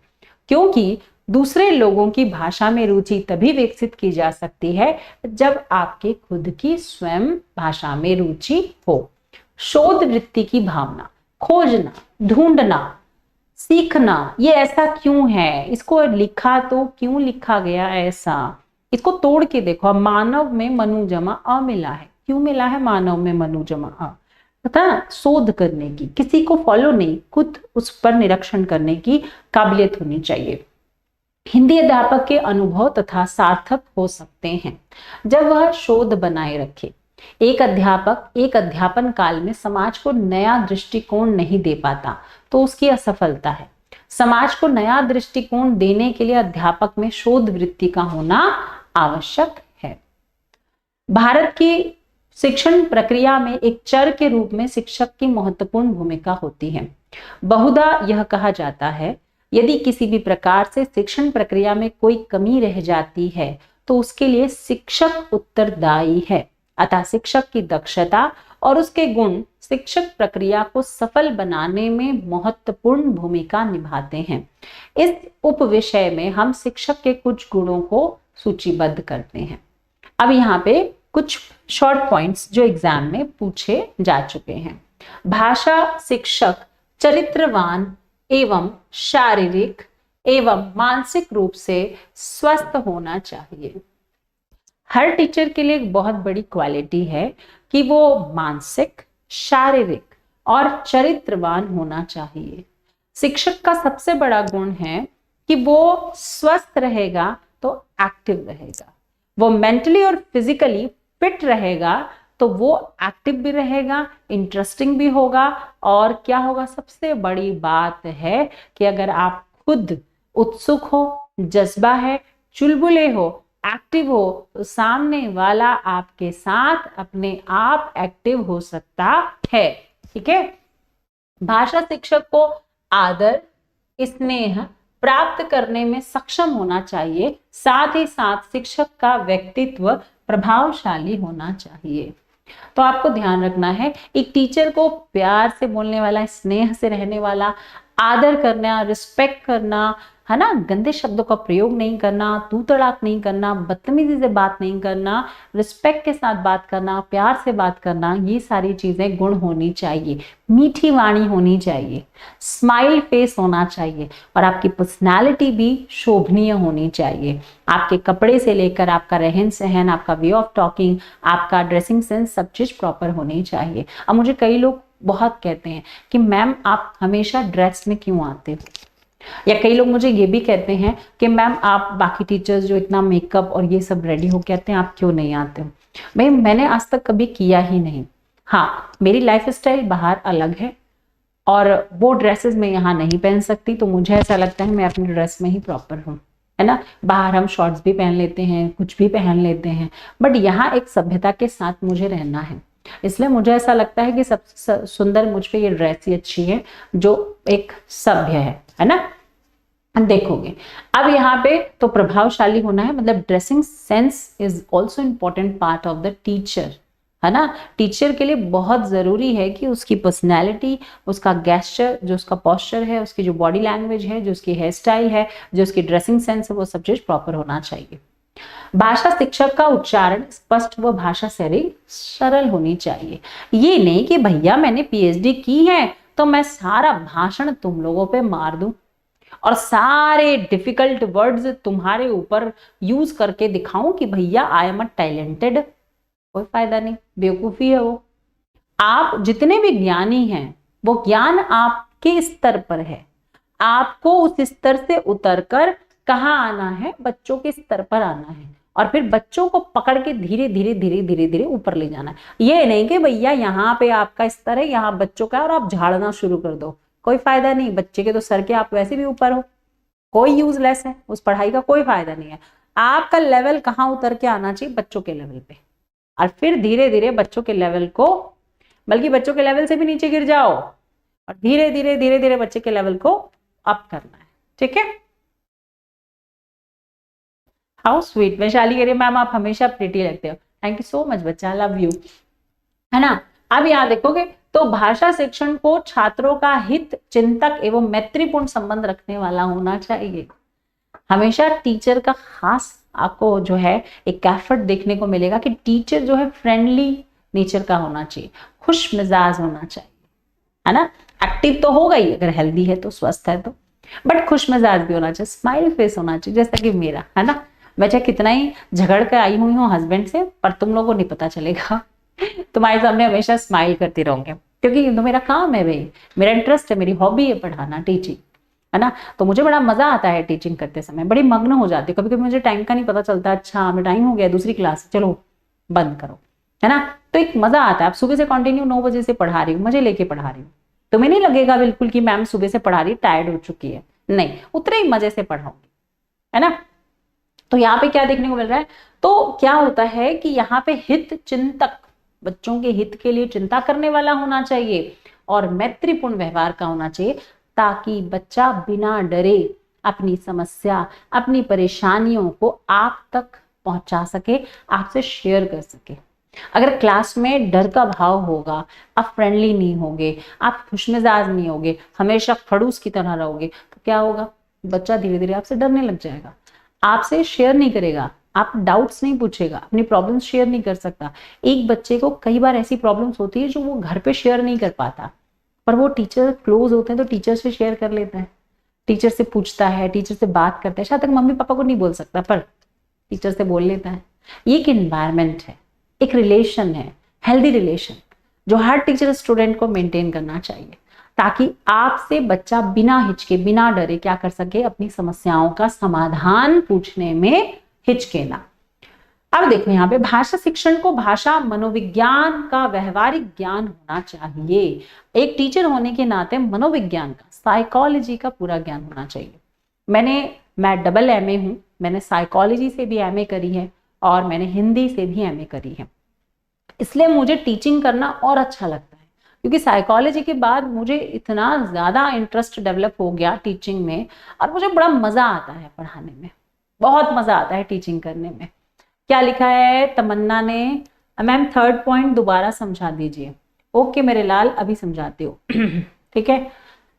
क्योंकि दूसरे लोगों की भाषा में रुचि तभी विकसित की जा सकती है जब आपके खुद की स्वयं भाषा में रुचि हो। शोध वृत्ति की भावना, खोजना, ढूंढना, सीखना, ये ऐसा क्यों है, इसको लिखा तो क्यों लिखा गया ऐसा, इसको तोड़ के देखो। मानव में मनु जमा अ मिला है, क्यों मिला है मानव में मनु जमा अ? पता, शोध करने की, किसी को फॉलो नहीं, खुद उस पर निरीक्षण करने की काबिलियत होनी चाहिए। हिंदी अध्यापक के अनुभव तथा सार्थक हो सकते हैं जब वह शोध बनाए रखे। एक अध्यापक एक अध्यापन काल में समाज को नया दृष्टिकोण नहीं दे पाता तो उसकी असफलता है। समाज को नया दृष्टिकोण देने के लिए अध्यापक में शोध वृत्ति का होना आवश्यक है। भारत की शिक्षण प्रक्रिया में एक चर के रूप में शिक्षक की महत्वपूर्ण भूमिका होती है। बहुधा यह कहा जाता है, यदि किसी भी प्रकार से शिक्षण प्रक्रिया में कोई कमी रह जाती है तो उसके लिए शिक्षक उत्तरदायी है। अतः शिक्षक की दक्षता और उसके गुण शिक्षक प्रक्रिया को सफल बनाने में महत्वपूर्ण भूमिका निभाते हैं। इस उपविषय में हम शिक्षक के कुछ गुणों को सूचीबद्ध करते हैं। अब यहाँ पे कुछ शॉर्ट पॉइंट्स जो एग्जाम में पूछे जा चुके हैं। भाषा शिक्षक चरित्रवान एवं शारीरिक एवं मानसिक रूप से स्वस्थ होना चाहिए। हर टीचर के लिए एक बहुत बड़ी क्वालिटी है कि वो मानसिक, शारीरिक और चरित्रवान होना चाहिए। शिक्षक का सबसे बड़ा गुण है कि वो स्वस्थ रहेगा तो एक्टिव रहेगा, वो मेंटली और फिजिकली फिट रहेगा तो वो एक्टिव भी रहेगा, इंटरेस्टिंग भी होगा। और क्या होगा, सबसे बड़ी बात है कि अगर आप खुद उत्सुक हो, जज्बा है, चुलबुले हो, एक्टिव हो तो सामने वाला आपके साथ अपने आप एक्टिव हो सकता है। ठीक है। भाषा शिक्षक को आदर, स्नेह प्राप्त करने में सक्षम होना चाहिए। साथ ही साथ शिक्षक का व्यक्तित्व प्रभावशाली होना चाहिए। तो आपको ध्यान रखना है, एक टीचर को प्यार से बोलने वाला, स्नेह से रहने वाला, आदर करना, रिस्पेक्ट करना, है ना, गंदे शब्दों का प्रयोग नहीं करना, तू तड़ाक नहीं करना, बदतमीजी से बात नहीं करना, रिस्पेक्ट के साथ बात करना, प्यार से बात करना, ये सारी चीजें गुण होनी चाहिए। मीठी वाणी होनी चाहिए, स्माइल फेस होना चाहिए और आपकी पर्सनालिटी भी शोभनीय होनी चाहिए। आपके कपड़े से लेकर आपका रहन सहन, आपका वे ऑफ टॉकिंग, आपका ड्रेसिंग सेंस, सब चीज प्रॉपर होनी चाहिए। अब मुझे कई लोग बहुत कहते हैं कि मैम आप हमेशा ड्रेस में क्यों आते हो, या कई लोग मुझे ये भी कहते हैं कि मैम आप बाकी टीचर्स जो इतना मेकअप और ये सब रेडी होके आते हैं आप क्यों नहीं आते हो। भाई मैंने आज तक कभी किया ही नहीं। हाँ, मेरी लाइफ स्टाइल बाहर अलग है और वो ड्रेसेस मैं यहाँ नहीं पहन सकती, तो मुझे ऐसा लगता है मैं अपनी ड्रेस में ही प्रॉपर हूँ, है ना। बाहर हम शॉर्ट्स भी पहन लेते हैं, कुछ भी पहन लेते हैं, बट यहाँ एक सभ्यता के साथ मुझे रहना है। इसलिए मुझे ऐसा लगता है कि सबसे सुंदर मुझ पे ये ड्रेस ही अच्छी है जो एक सभ्य है ना। देखोगे अब यहाँ पे तो प्रभावशाली होना है, मतलब dressing sense is also important part of the teacher, है ना। टीचर के लिए बहुत जरूरी है कि उसकी पर्सनैलिटी, उसका गेस्चर, जो उसका पोस्चर है, उसकी जो बॉडी लैंग्वेज है, जो उसकी हेयर स्टाइल है, जो उसकी ड्रेसिंग सेंस है, वो सब चीज प्रॉपर होना चाहिए। भाषा शिक्षक का उच्चारण स्पष्ट व भाषा शैली सरल होनी चाहिए। ये नहीं कि भैया मैंने पीएचडी की है तो मैं सारा भाषण तुम लोगों पे मार दूं और सारे डिफिकल्ट वर्ड्स तुम्हारे ऊपर यूज करके दिखाऊं कि भैया आई एम अ टैलेंटेड। कोई फायदा नहीं, बेवकूफी है वो। आप जितने भी ज्ञानी हैं वो ज्ञान आपके स्तर पर है, आपको उस स्तर से उतरकर कहाँ आना है, बच्चों के स्तर पर आना है और फिर बच्चों को पकड़ के धीरे धीरे धीरे धीरे धीरे ऊपर ले जाना है। ये नहीं कि भैया यहाँ पे आपका स्तर है, यहाँ बच्चों का, और आप झाड़ना शुरू कर दो। कोई फायदा नहीं, बच्चे के तो सर के आप वैसे भी ऊपर हो, कोई यूजलेस है, उस पढ़ाई का कोई फायदा नहीं है। आपका लेवल कहाँ उतर के आना चाहिए, बच्चों के लेवल पे, और फिर धीरे धीरे बच्चों के लेवल को, बल्कि बच्चों के लेवल से भी नीचे गिर जाओ और धीरे धीरे धीरे धीरे बच्चे के लेवल को अप करना है। ठीक है। How sweet. वैशाली कह रही मैम आप हमेशा प्रिटी लगते हो। थैंक यू सो मच बच्चा, लव यू, है ना। अब यहाँ देखोगे तो भाषा शिक्षण को छात्रों का हित चिंतक एवं मैत्रीपूर्ण संबंध रखने वाला होना चाहिए। हमेशा टीचर का खास आपको जो है एक एफर्ट देखने को मिलेगा कि टीचर जो है फ्रेंडली नेचर का होना चाहिए, खुश मिजाज होना चाहिए, है ना। एक्टिव तो होगा ही अगर हेल्दी है तो, स्वस्थ है तो, बट खुश मिजाज भी होना चाहिए, स्माइल फेस होना चाहिए, जैसा कि मेरा, है ना। मैं चाहे कितना ही झगड़ कर आई हुई हूँ हस्बैंड से, पर तुम लोगों को नहीं पता चलेगा। तुम्हारे सामने हमेशा स्माइल करती रहूंगी, क्योंकि ये तो मेरा काम है भाई, मेरा इंटरेस्ट है, मेरी हॉबी है पढ़ाना, टीचिंग। है ना। तो मुझे बड़ा मजा आता है टीचिंग करते समय, बड़ी मग्न हो जाती है। कभी कभी मुझे टाइम का नहीं पता चलता, अच्छा हमें टाइम हो गया दूसरी क्लास, चलो बंद करो, है ना। तो एक मजा आता है। आप सुबह से कंटिन्यू 9 बजे से पढ़ा रही हूँ, मजे लेके पढ़ा रही हूँ, तुम्हें नहीं लगेगा बिल्कुल कि मैम सुबह से पढ़ा रही टायर्ड हो चुकी है, नहीं, उतने ही मजे से पढ़ाऊंगी, है ना। तो यहाँ पे क्या देखने को मिल रहा है, तो क्या होता है कि यहाँ पे हित चिंतक, बच्चों के हित के लिए चिंता करने वाला होना चाहिए और मैत्रीपूर्ण व्यवहार का होना चाहिए, ताकि बच्चा बिना डरे अपनी समस्या, अपनी परेशानियों को आप तक पहुंचा सके, आपसे शेयर कर सके। अगर क्लास में डर का भाव होगा, आप फ्रेंडली नहीं होगे, आप खुशमिजाज नहीं होगे, हमेशा खड़ूस की तरह रहोगे, तो क्या होगा, बच्चा धीरे धीरे आपसे डरने लग जाएगा, आपसे शेयर नहीं करेगा, आप डाउट्स नहीं पूछेगा, अपनी प्रॉब्लम्स शेयर नहीं कर सकता। एक बच्चे को कई बार ऐसी प्रॉब्लम्स होती है जो वो घर पे शेयर नहीं कर पाता, पर वो टीचर क्लोज होते हैं तो टीचर से शेयर कर लेता है, टीचर से पूछता है, टीचर से बात करता है, शायद तक मम्मी पापा को नहीं बोल सकता पर टीचर से बोल लेता है। ये एक एनवायरमेंट है, एक रिलेशन है, हेल्दी रिलेशन, जो हर टीचर स्टूडेंट को मेंटेन करना चाहिए, ताकि आपसे बच्चा बिना हिचके, बिना डरे क्या कर सके, अपनी समस्याओं का समाधान पूछने में हिचके ना। अब देखो यहाँ पे भाषा शिक्षण को भाषा मनोविज्ञान का व्यवहारिक ज्ञान होना चाहिए। एक टीचर होने के नाते मनोविज्ञान का, साइकोलॉजी का पूरा ज्ञान होना चाहिए। मैं डबल एमए हूं, मैंने साइकोलॉजी से भी एमए करी है और मैंने हिंदी से भी एमए करी है, इसलिए मुझे टीचिंग करना और अच्छा लगता है, क्योंकि साइकोलॉजी के बाद मुझे इतना ज्यादा इंटरेस्ट डेवलप हो गया टीचिंग में, और मुझे बड़ा मजा आता है पढ़ाने में, बहुत मजा आता है टीचिंग करने में। क्या लिखा है तमन्ना ने, मैम 3rd पॉइंट दोबारा समझा दीजिए। ओके मेरे लाल, अभी समझाती हूँ ठीक है।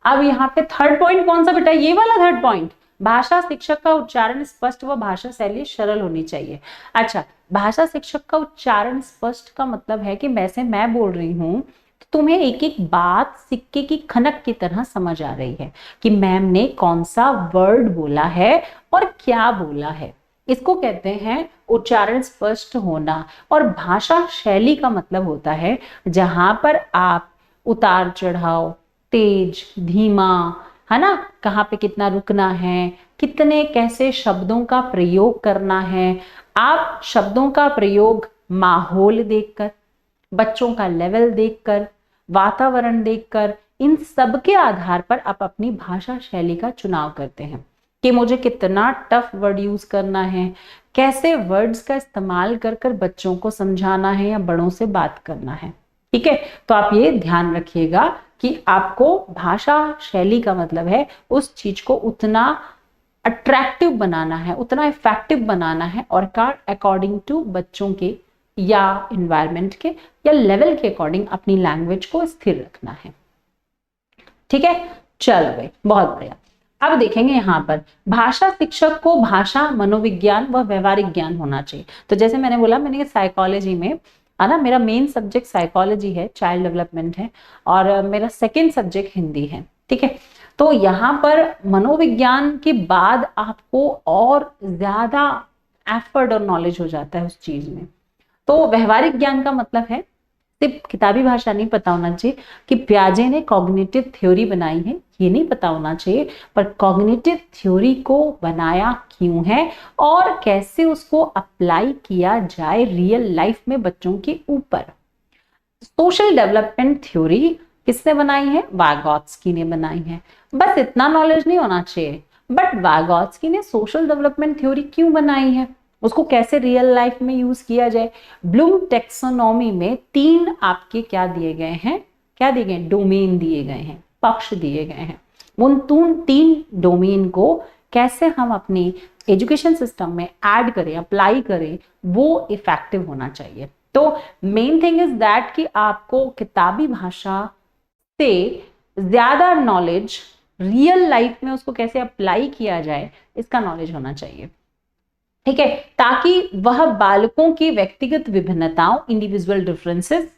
अब यहाँ पे 3rd पॉइंट कौन सा बेटा, ये वाला 3rd पॉइंट, भाषा शिक्षक का उच्चारण स्पष्ट व भाषा शैली सरल होनी चाहिए। अच्छा, भाषा शिक्षक का उच्चारण स्पष्ट का मतलब है कि वैसे मैं बोल रही हूं तो तुम्हें एक एक बात सिक्के की खनक की तरह समझ आ रही है कि मैम ने कौन सा वर्ड बोला है और क्या बोला है, इसको कहते हैं उच्चारण स्पष्ट होना। और भाषा शैली का मतलब होता है जहां पर आप उतार चढ़ाव, तेज धीमा, है ना, कहाँ पे कितना रुकना है, कितने कैसे शब्दों का प्रयोग करना है, आप शब्दों का प्रयोग माहौल देखकर, बच्चों का लेवल देखकर, वातावरण देखकर, इन सब के आधार पर आप अपनी भाषा शैली का चुनाव करते हैं कि मुझे कितना टफ वर्ड यूज करना है, कैसे वर्ड्स का इस्तेमाल कर कर बच्चों को समझाना है या बड़ों से बात करना है। ठीक है, तो आप ये ध्यान रखिएगा कि आपको भाषा शैली का मतलब है उस चीज को उतना अट्रैक्टिव बनाना है, उतना इफेक्टिव बनाना है, और का अकॉर्डिंग टू बच्चों के या इन्वायरमेंट के या लेवल के अकॉर्डिंग अपनी लैंग्वेज को स्थिर रखना है। ठीक है, चलो भाई, बहुत बढ़िया। अब देखेंगे यहाँ पर भाषा शिक्षक को भाषा मनोविज्ञान व व्यवहारिक ज्ञान होना चाहिए। तो जैसे मैंने बोला, मैंने साइकोलॉजी में, है ना, मेरा मेन सब्जेक्ट साइकोलॉजी है, चाइल्ड डेवलपमेंट है, और मेरा सेकेंड सब्जेक्ट हिंदी है। ठीक है, तो यहाँ पर मनोविज्ञान के बाद आपको और ज्यादा एफर्ट और नॉलेज हो जाता है उस चीज में। तो व्यवहारिक ज्ञान का मतलब है, सिर्फ किताबी भाषा नहीं पता होना चाहिए कि पियाजे ने कॉग्निटिव थ्योरी बनाई है, ये नहीं पता होना चाहिए, पर कॉग्निटिव थ्योरी को बनाया क्यों है और कैसे उसको अप्लाई किया जाए रियल लाइफ में बच्चों के ऊपर। सोशल डेवलपमेंट थ्योरी किसने बनाई है, वागोत्स्की ने बनाई है। बस इतना नॉलेज नहीं होना चाहिए, बट वागोत्स्की ने सोशल डेवलपमेंट थ्योरी क्यों बनाई है, उसको कैसे रियल लाइफ में यूज किया जाए। ब्लूम टेक्सोनॉमी में 3 आपके क्या दिए गए हैं, क्या दिए गए, डोमेन दिए गए हैं, पक्ष दिए गए हैं। उन 3 डोमेन को कैसे हम अपनी एजुकेशन सिस्टम में ऐड करें, अप्लाई करें, वो इफेक्टिव होना चाहिए। तो मेन थिंग इज दैट कि आपको किताबी भाषा से ज्यादा नॉलेज रियल लाइफ में उसको कैसे अप्लाई किया जाए इसका नॉलेज होना चाहिए। ठीक है, ताकि वह बालकों की व्यक्तिगत विभिन्नताओं, इंडिविजुअल डिफरेंसेस,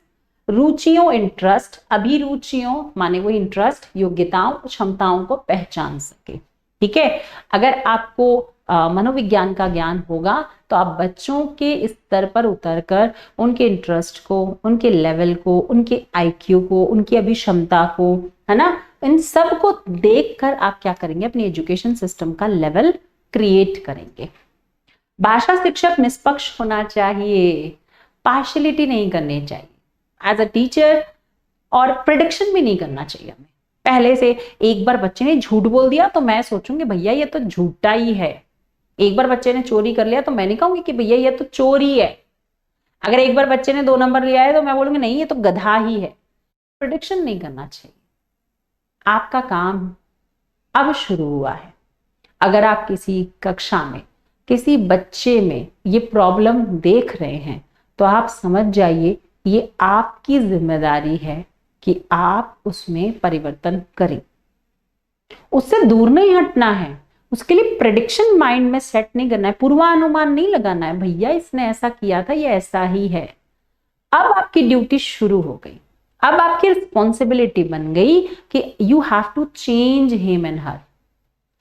रुचियों, इंटरेस्ट, अभिरुचियों माने वो इंटरेस्ट, योग्यताओं, क्षमताओं को पहचान सके। ठीक है, अगर आपको मनोविज्ञान का ज्ञान होगा तो आप बच्चों के स्तर पर उतरकर उनके इंटरेस्ट को, उनके लेवल को, उनके आईक्यू को, उनकी अभिक्षमता को, है ना, इन सब को देखकर आप क्या करेंगे, अपनी एजुकेशन सिस्टम का लेवल क्रिएट करेंगे। भाषा शिक्षक निष्पक्ष होना चाहिए, पार्शियलिटी नहीं करनी चाहिए एज अ टीचर, और प्रिडिक्शन भी नहीं करना चाहिए हमें। पहले से एक बार बच्चे ने झूठ बोल दिया तो मैं सोचूंगी भैया ये तो झूठा ही है। एक बार बच्चे ने चोरी कर लिया तो मैं नहीं कहूंगी कि भैया ये तो चोरी है। अगर एक बार बच्चे ने 2 नंबर लिया है तो मैं बोलूंगी नहीं ये तो गधा ही है। प्रिडिक्शन नहीं करना चाहिए। आपका काम अब शुरू हुआ है। अगर आप किसी कक्षा में किसी बच्चे में ये प्रॉब्लम देख रहे हैं तो आप समझ जाइए ये आपकी जिम्मेदारी है कि आप उसमें परिवर्तन करें। उससे दूर नहीं हटना है, उसके लिए प्रेडिक्शन माइंड में सेट नहीं करना है, पूर्वानुमान नहीं लगाना है भैया इसने ऐसा किया था ये ऐसा ही है। अब आपकी ड्यूटी शुरू हो गई, अब आपकी रिस्पॉन्सिबिलिटी बन गई कि you have to change him and her.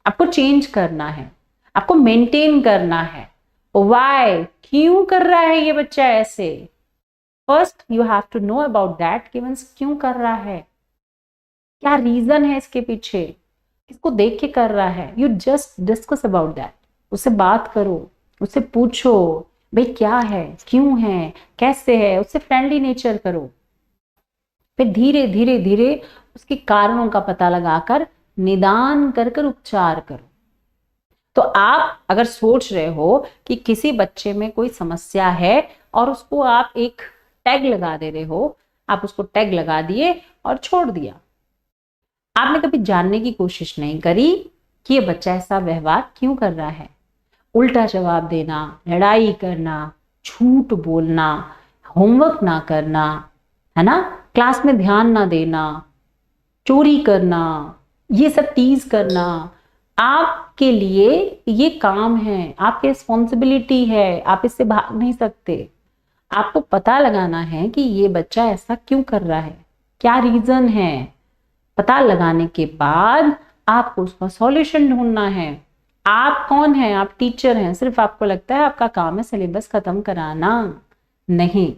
आपको चेंज करना है, आपको मेंटेन करना है। व्हाई, क्यों कर रहा है ये बच्चा ऐसे। First you have to know about that कि मींस क्यों कर रहा है, क्या रीजन है इसके पीछे, किसको देख के कर रहा है। You just discuss about that, उससे बात करो, उससे पूछो भाई क्या है, क्यों है, कैसे है, उससे फ्रेंडली नेचर करो। फिर धीरे धीरे धीरे उसके कारणों का पता लगाकर निदान कर कर उपचार करो। तो आप अगर सोच रहे हो कि किसी बच्चे में कोई समस्या है और उसको आप एक टैग लगा दे रहे हो, आप उसको टैग लगा दिए और छोड़ दिया, आपने कभी जानने की कोशिश नहीं करी कि ये बच्चा ऐसा व्यवहार क्यों कर रहा है। उल्टा जवाब देना, लड़ाई करना, झूठ बोलना, होमवर्क ना करना, है ना, क्लास में ध्यान ना देना, चोरी करना, ये सब टीज करना, आपके लिए ये काम है, आपकी रिस्पॉन्सिबिलिटी है, आप इससे भाग नहीं सकते। आपको पता लगाना है कि ये बच्चा ऐसा क्यों कर रहा है, क्या रीजन है। पता लगाने के बाद आपको उसका सॉल्यूशन ढूंढना है। आप कौन है, आप टीचर हैं, सिर्फ आपको लगता है आपका काम है सिलेबस खत्म कराना, नहीं।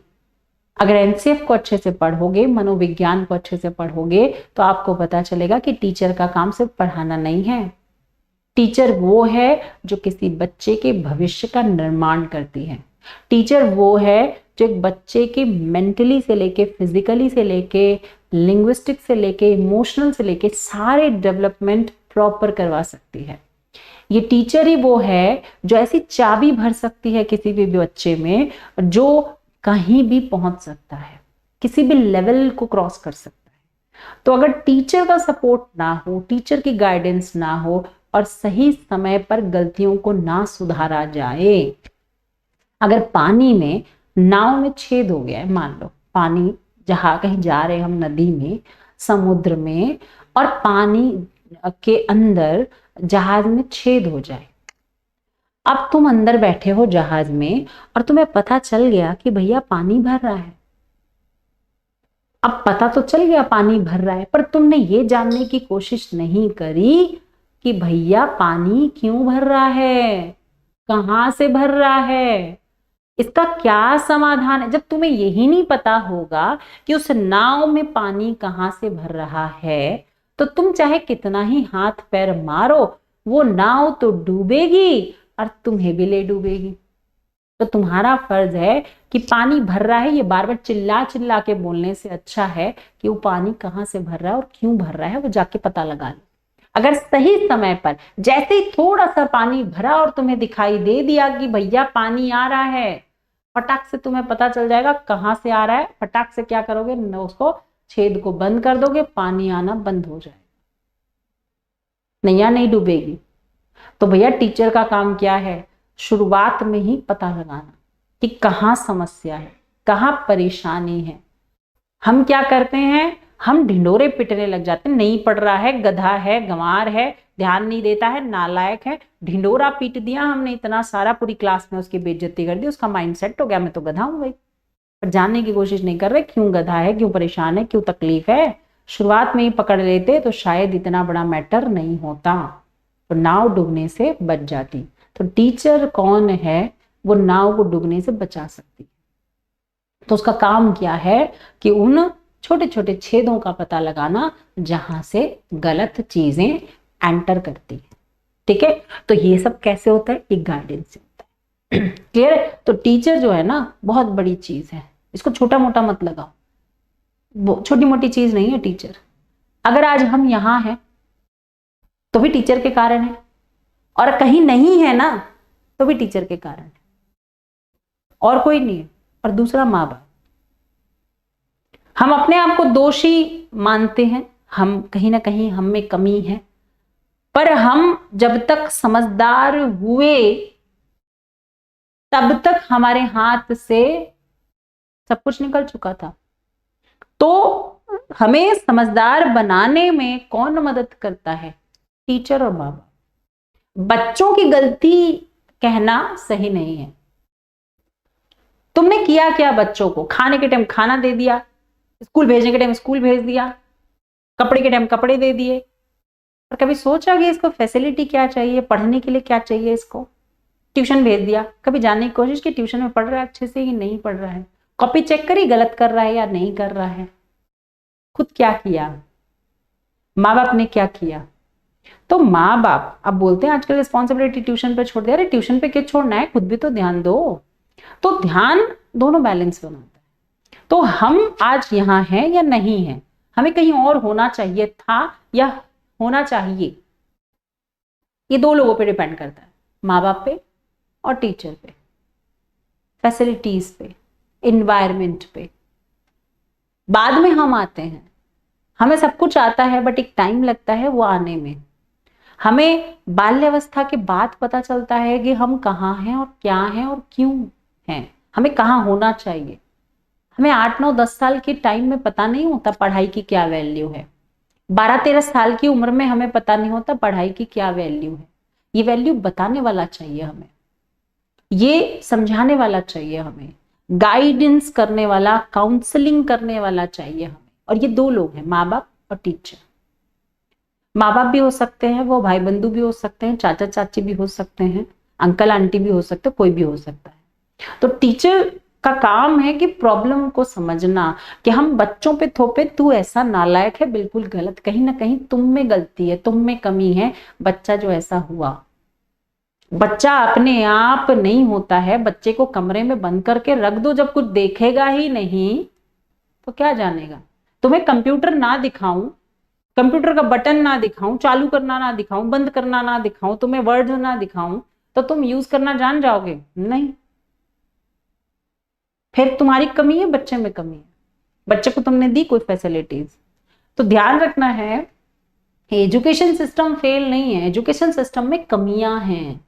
अगर एनसीएफ को अच्छे से पढ़ोगे, मनोविज्ञान को अच्छे से पढ़ोगे तो आपको पता चलेगा कि टीचर का काम सिर्फ पढ़ाना नहीं है। टीचर वो है जो किसी बच्चे के भविष्य का निर्माण करती है। टीचर वो है जो एक बच्चे के मेंटली से लेके, फिजिकली से लेके, लिंग्विस्टिक से लेके, इमोशनल से लेके सारे डेवलपमेंट प्रॉपर करवा सकती है। ये टीचर ही वो है जो ऐसी चाबी भर सकती है किसी भी बच्चे में जो कहीं भी पहुंच सकता है, किसी भी लेवल को क्रॉस कर सकता है। तो अगर टीचर का सपोर्ट ना हो, टीचर की गाइडेंस ना हो और सही समय पर गलतियों को ना सुधारा जाए, अगर पानी में, नाव में छेद हो गया है, मान लो पानी जहां कहीं जा रहे हम नदी में, समुद्र में, और पानी के अंदर जहाज में छेद हो जाए। अब तुम अंदर बैठे हो जहाज में और तुम्हें पता चल गया कि भैया पानी भर रहा है। अब पता तो चल गया पानी भर रहा है, पर तुमने ये जानने की कोशिश नहीं करी कि भैया पानी क्यों भर रहा है, कहां से भर रहा है, इसका क्या समाधान है। जब तुम्हें यही नहीं पता होगा कि उस नाव में पानी कहां से भर रहा है, तो तुम चाहे कितना ही हाथ पैर मारो, वो नाव तो डूबेगी और तुम्हें भी ले डूबेगी। तो तुम्हारा फर्ज है कि पानी भर रहा है, ये बार बार चिल्ला चिल्ला के बोलने से अच्छा है कि वो पानी कहां से भर रहा है और क्यों भर रहा है, वो जाके पता लगा लो। अगर सही समय पर जैसे ही थोड़ा सा पानी भरा और तुम्हें दिखाई दे दिया कि भैया पानी आ रहा है, फटाक से तुम्हें पता चल जाएगा कहां से आ रहा है। फटाक से क्या करोगे, उसको छेद को बंद कर दोगे, पानी आना बंद हो जाएगा, नैया नहीं डूबेगी। तो भैया टीचर का काम क्या है, शुरुआत में ही पता लगाना कि कहाँ समस्या है, कहाँ परेशानी है। हम क्या करते हैं, हम ढिंडोरे पिटने लग जाते हैं, नहीं पढ़ रहा है, गधा है, गंवार है, ध्यान नहीं देता है, नालायक है। ढिंडोरा पीट दिया हमने इतना सारा, पूरी क्लास में उसकी बेइज्जती कर दी, उसका माइंड सेट हो गया मैं तो गधा हूं भाई। पर जानने की कोशिश नहीं कर रहे क्यों गधा है, क्यों परेशान है, क्यों तकलीफ है। शुरुआत में ही पकड़ लेते तो शायद इतना बड़ा मैटर नहीं होता, तो नाव डूबने से बच जाती। तो टीचर कौन है, वो नाव को डूबने से बचा सकती है। तो उसका काम क्या है कि उन छोटे छोटे छेदों का पता लगाना जहां से गलत चीजें एंटर करती है। ठीक है, तो ये सब कैसे होता है, एक गाइडेंस से होता है। क्लियर है? तो टीचर जो है ना बहुत बड़ी चीज है, इसको छोटा मोटा मत लगाओ, वो छोटी मोटी चीज नहीं है टीचर। अगर आज हम यहाँ हैं तो भी टीचर के कारण है, और कहीं नहीं है ना तो भी टीचर के कारण है, और कोई नहीं है। और दूसरा माँ बाप, हम अपने आप को दोषी मानते हैं, हम कहीं ना कहीं हम में कमी है, पर हम जब तक समझदार हुए तब तक हमारे हाथ से सब कुछ निकल चुका था। तो हमें समझदार बनाने में कौन मदद करता है, टीचर और माँ बाप। बच्चों की गलती कहना सही नहीं है। तुमने किया क्या, बच्चों को खाने के टाइम खाना दे दिया, स्कूल भेजने के टाइम स्कूल भेज दिया, कपड़े के टाइम कपड़े दे दिए, और कभी सोचा कि इसको फैसिलिटी क्या चाहिए, पढ़ने के लिए क्या चाहिए, इसको ट्यूशन भेज दिया, कभी जानने की कोशिश की ट्यूशन में पढ़ रहा है अच्छे से कि नहीं पढ़ रहा है, कॉपी चेक करी गलत कर रहा है या नहीं कर रहा है, खुद क्या किया, माँ बाप ने क्या किया। तो माँ बाप अब बोलते हैं आजकल रिस्पॉन्सिबिलिटी ट्यूशन पे छोड़ दिया, अरे ट्यूशन पे क्या छोड़ना है, खुद भी तो ध्यान दो। तो ध्यान दोनों बैलेंस बनाता है। तो हम आज यहाँ हैं या नहीं हैं, हमें कहीं और होना चाहिए था या होना चाहिए, ये दो लोगों पे डिपेंड करता है, माँ बाप पे और टीचर पे, फैसिलिटीज पे, इन्वायरमेंट पे। बाद में हम आते हैं, हमें सब कुछ आता है बट एक टाइम लगता है वो आने में। हमें बाल्यावस्था के बाद पता चलता है कि हम कहाँ हैं और क्या हैं और क्यों हैं, हमें कहाँ होना चाहिए। हमें 8, 9, 10 साल के टाइम में पता नहीं होता पढ़ाई की क्या वैल्यू है, 12, 13 साल की उम्र में हमें पता नहीं होता पढ़ाई की क्या वैल्यू है। ये वैल्यू बताने वाला चाहिए हमें, ये समझाने वाला चाहिए हमें, गाइडेंस करने वाला, काउंसलिंग करने वाला चाहिए हमें। और ये दो लोग हैं, माँ बाप और टीचर। माँ बाप भी हो सकते हैं, वो भाई बंधु भी हो सकते हैं, चाचा चाची भी हो सकते हैं, अंकल आंटी भी हो सकते हैं, कोई भी हो सकता है। तो टीचर का काम है कि प्रॉब्लम को समझना, कि हम बच्चों पे थोपे तू ऐसा नालायक है, बिल्कुल गलत, कहीं ना कहीं तुम में गलती है, तुम में कमी है, बच्चा जो ऐसा हुआ। बच्चा अपने आप नहीं होता है, बच्चे को कमरे में बंद करके रख दो, जब कुछ देखेगा ही नहीं तो क्या जानेगा। तुम्हें कंप्यूटर ना दिखाऊं, कंप्यूटर का बटन ना दिखाऊं, चालू करना ना दिखाऊं, बंद करना ना दिखाऊं, तुम्हें वर्ड ना दिखाऊं, तो तुम यूज करना जान जाओगे नहीं। फिर तुम्हारी कमी है, बच्चे में कमी है, बच्चे को तुमने दी कोई फैसिलिटीज। तो ध्यान रखना है, एजुकेशन सिस्टम फेल नहीं है, एजुकेशन सिस्टम में कमियां हैं।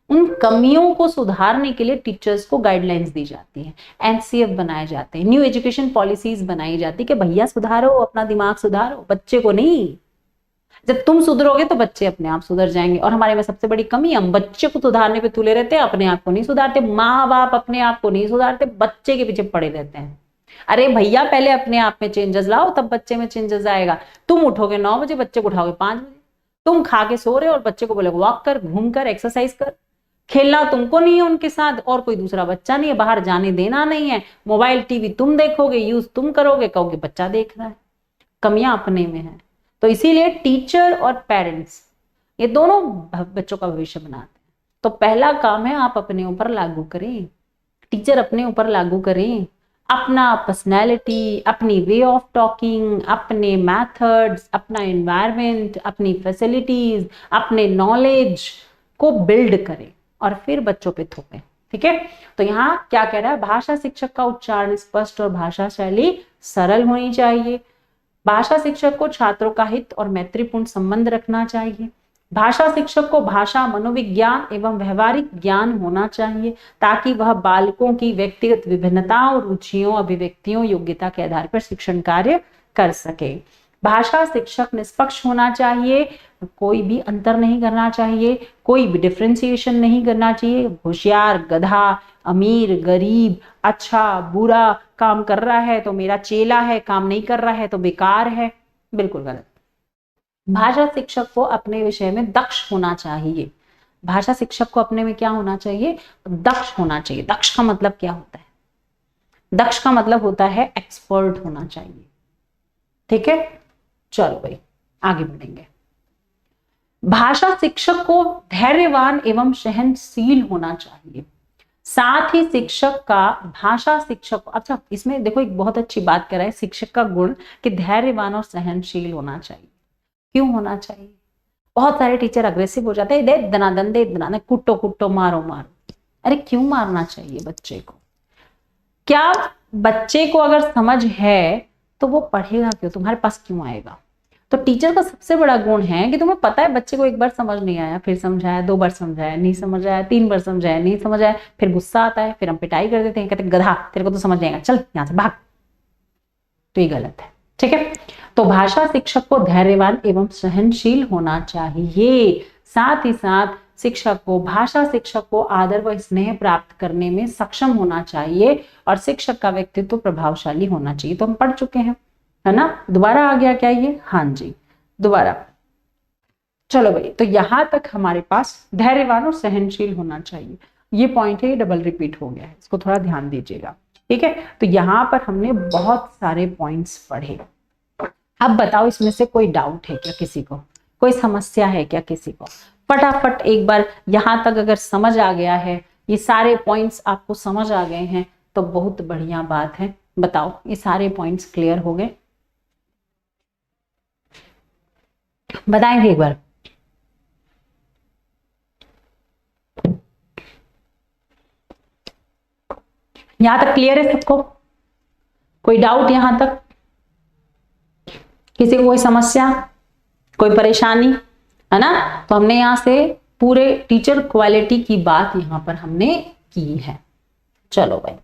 उन कमियों को सुधारने के लिए टीचर्स को गाइडलाइंस दी जाती है, एनसीएफ बनाए जाते हैं, न्यू एजुकेशन पॉलिसीज बनाई जाती है कि भैया सुधारो, अपना दिमाग सुधारो, बच्चे को नहीं। जब तुम सुधरोगे तो बच्चे अपने आप सुधर जाएंगे। और हमारे में सबसे बड़ी कमी, हम बच्चे को सुधारने पे तुले रहते हैं, अपने आप को नहीं सुधारते। माँ बाप अपने आप को नहीं सुधारते, बच्चे के पीछे पड़े रहते हैं। अरे भैया पहले अपने आप में चेंजेस लाओ, तब बच्चे में चेंजेस आएगा। तुम उठोगे 9 बजे, बच्चे को उठाओगे 5 बजे। तुम खा के सो रहे हो और बच्चे को बोलोगे वॉक कर, घूम कर, एक्सरसाइज कर। खेलना तुमको नहीं है उनके साथ, और कोई दूसरा बच्चा नहीं है, बाहर जाने देना नहीं है, मोबाइल टीवी तुम देखोगे, यूज तुम करोगे, कहोगे बच्चा देख रहा है। कमियां अपने में है। तो इसीलिए टीचर और पेरेंट्स ये दोनों बच्चों का भविष्य बनाते हैं। तो पहला काम है आप अपने ऊपर लागू करें, टीचर अपने ऊपर लागू करें, अपना पर्सनैलिटी, अपनी वे ऑफ टॉकिंग, अपने मैथड्स, अपना एनवायरनमेंट, अपनी फैसिलिटीज, अपने नॉलेज को बिल्ड करें और फिर बच्चों पे थोपें। ठीक है, तो यहाँ क्या कह रहा है, भाषा शिक्षक का उच्चारण स्पष्ट और भाषा शैली सरल होनी चाहिए। भाषा शिक्षक को छात्रों का हित और मैत्रीपूर्ण संबंध रखना चाहिए। भाषा शिक्षक को भाषा, मनोविज्ञान एवं व्यवहारिक ज्ञान होना चाहिए, ताकि वह बालकों की व्यक्तिगत विभिन्नताओं, रुचियों, अभिव्यक्तियों, योग्यता के आधार पर शिक्षण कार्य कर सके। भाषा शिक्षक निष्पक्ष होना चाहिए, कोई भी अंतर नहीं करना चाहिए, कोई भी डिफ्रेंसिएशन नहीं करना चाहिए। होशियार, गधा, अमीर, गरीब, अच्छा, बुरा, काम कर रहा है तो मेरा चेला है, काम नहीं कर रहा है तो बेकार है, बिल्कुल गलत। भाषा शिक्षक को अपने विषय में दक्ष होना चाहिए। भाषा शिक्षक को अपने में क्या होना चाहिए, दक्ष होना चाहिए। दक्ष का मतलब क्या होता है, दक्ष का मतलब होता है एक्सपर्ट होना चाहिए। ठीक है, चलो भाई आगे बढ़ेंगे। भाषा शिक्षक को धैर्यवान एवं सहनशील होना चाहिए। साथ ही शिक्षक का भाषा शिक्षक, अच्छा इसमें देखो एक बहुत अच्छी बात कर रहा है शिक्षक का गुण कि धैर्यवान और सहनशील होना चाहिए। क्यों होना चाहिए? बहुत सारे टीचर अग्रेसिव हो जाते हैं, दे दनादन दे दनादन, कुट्टो कुट्टो मारो मारो। अरे क्यों मारना चाहिए बच्चे को? क्या बच्चे को अगर समझ है तो वो पढ़ेगा क्यों, तुम्हारे पास क्यों आएगा? तो टीचर का सबसे बड़ा गुण है कि तुम्हें पता है बच्चे को एक बार समझ नहीं आया, फिर समझाया, 2 बार समझाया नहीं समझ आया, 3 बार समझाया नहीं समझ आया, फिर गुस्सा आता है, फिर हम पिटाई कर देते हैं, कहते गधा तेरे को तो समझ नहीं आएगा, चल यहां से भाग। तो ये गलत है, ठीक है। तो भाषा शिक्षक को धैर्यवान एवं सहनशील होना चाहिए। साथ ही साथ शिक्षक को, भाषा शिक्षक को आदर व स्नेह प्राप्त करने में सक्षम होना चाहिए और शिक्षक का व्यक्तित्व प्रभावशाली होना चाहिए। तो हम पढ़ चुके हैं, है ना। दोबारा आ गया क्या ये? हाँ जी, दोबारा। चलो भाई, तो यहां तक हमारे पास धैर्यवान और सहनशील होना चाहिए, ये पॉइंट है, ये डबल रिपीट हो गया है, इसको थोड़ा ध्यान दीजिएगा, ठीक है। तो यहां पर हमने बहुत सारे पॉइंट्स पढ़े। अब बताओ इसमें से कोई डाउट है क्या किसी को, कोई समस्या है क्या किसी को? फटाफट एक बार, यहां तक अगर समझ आ गया है, ये सारे पॉइंट्स आपको समझ आ गए हैं तो बहुत बढ़िया बात है। बताओ ये सारे पॉइंट्स क्लियर हो गए? बताएंगे एक बार। यहां तक क्लियर है सबको? कोई डाउट यहां तक? किसी को कोई समस्या, कोई परेशानी, है ना। तो हमने यहां से पूरे टीचर क्वालिटी की बात यहां पर हमने की है। चलो भाई,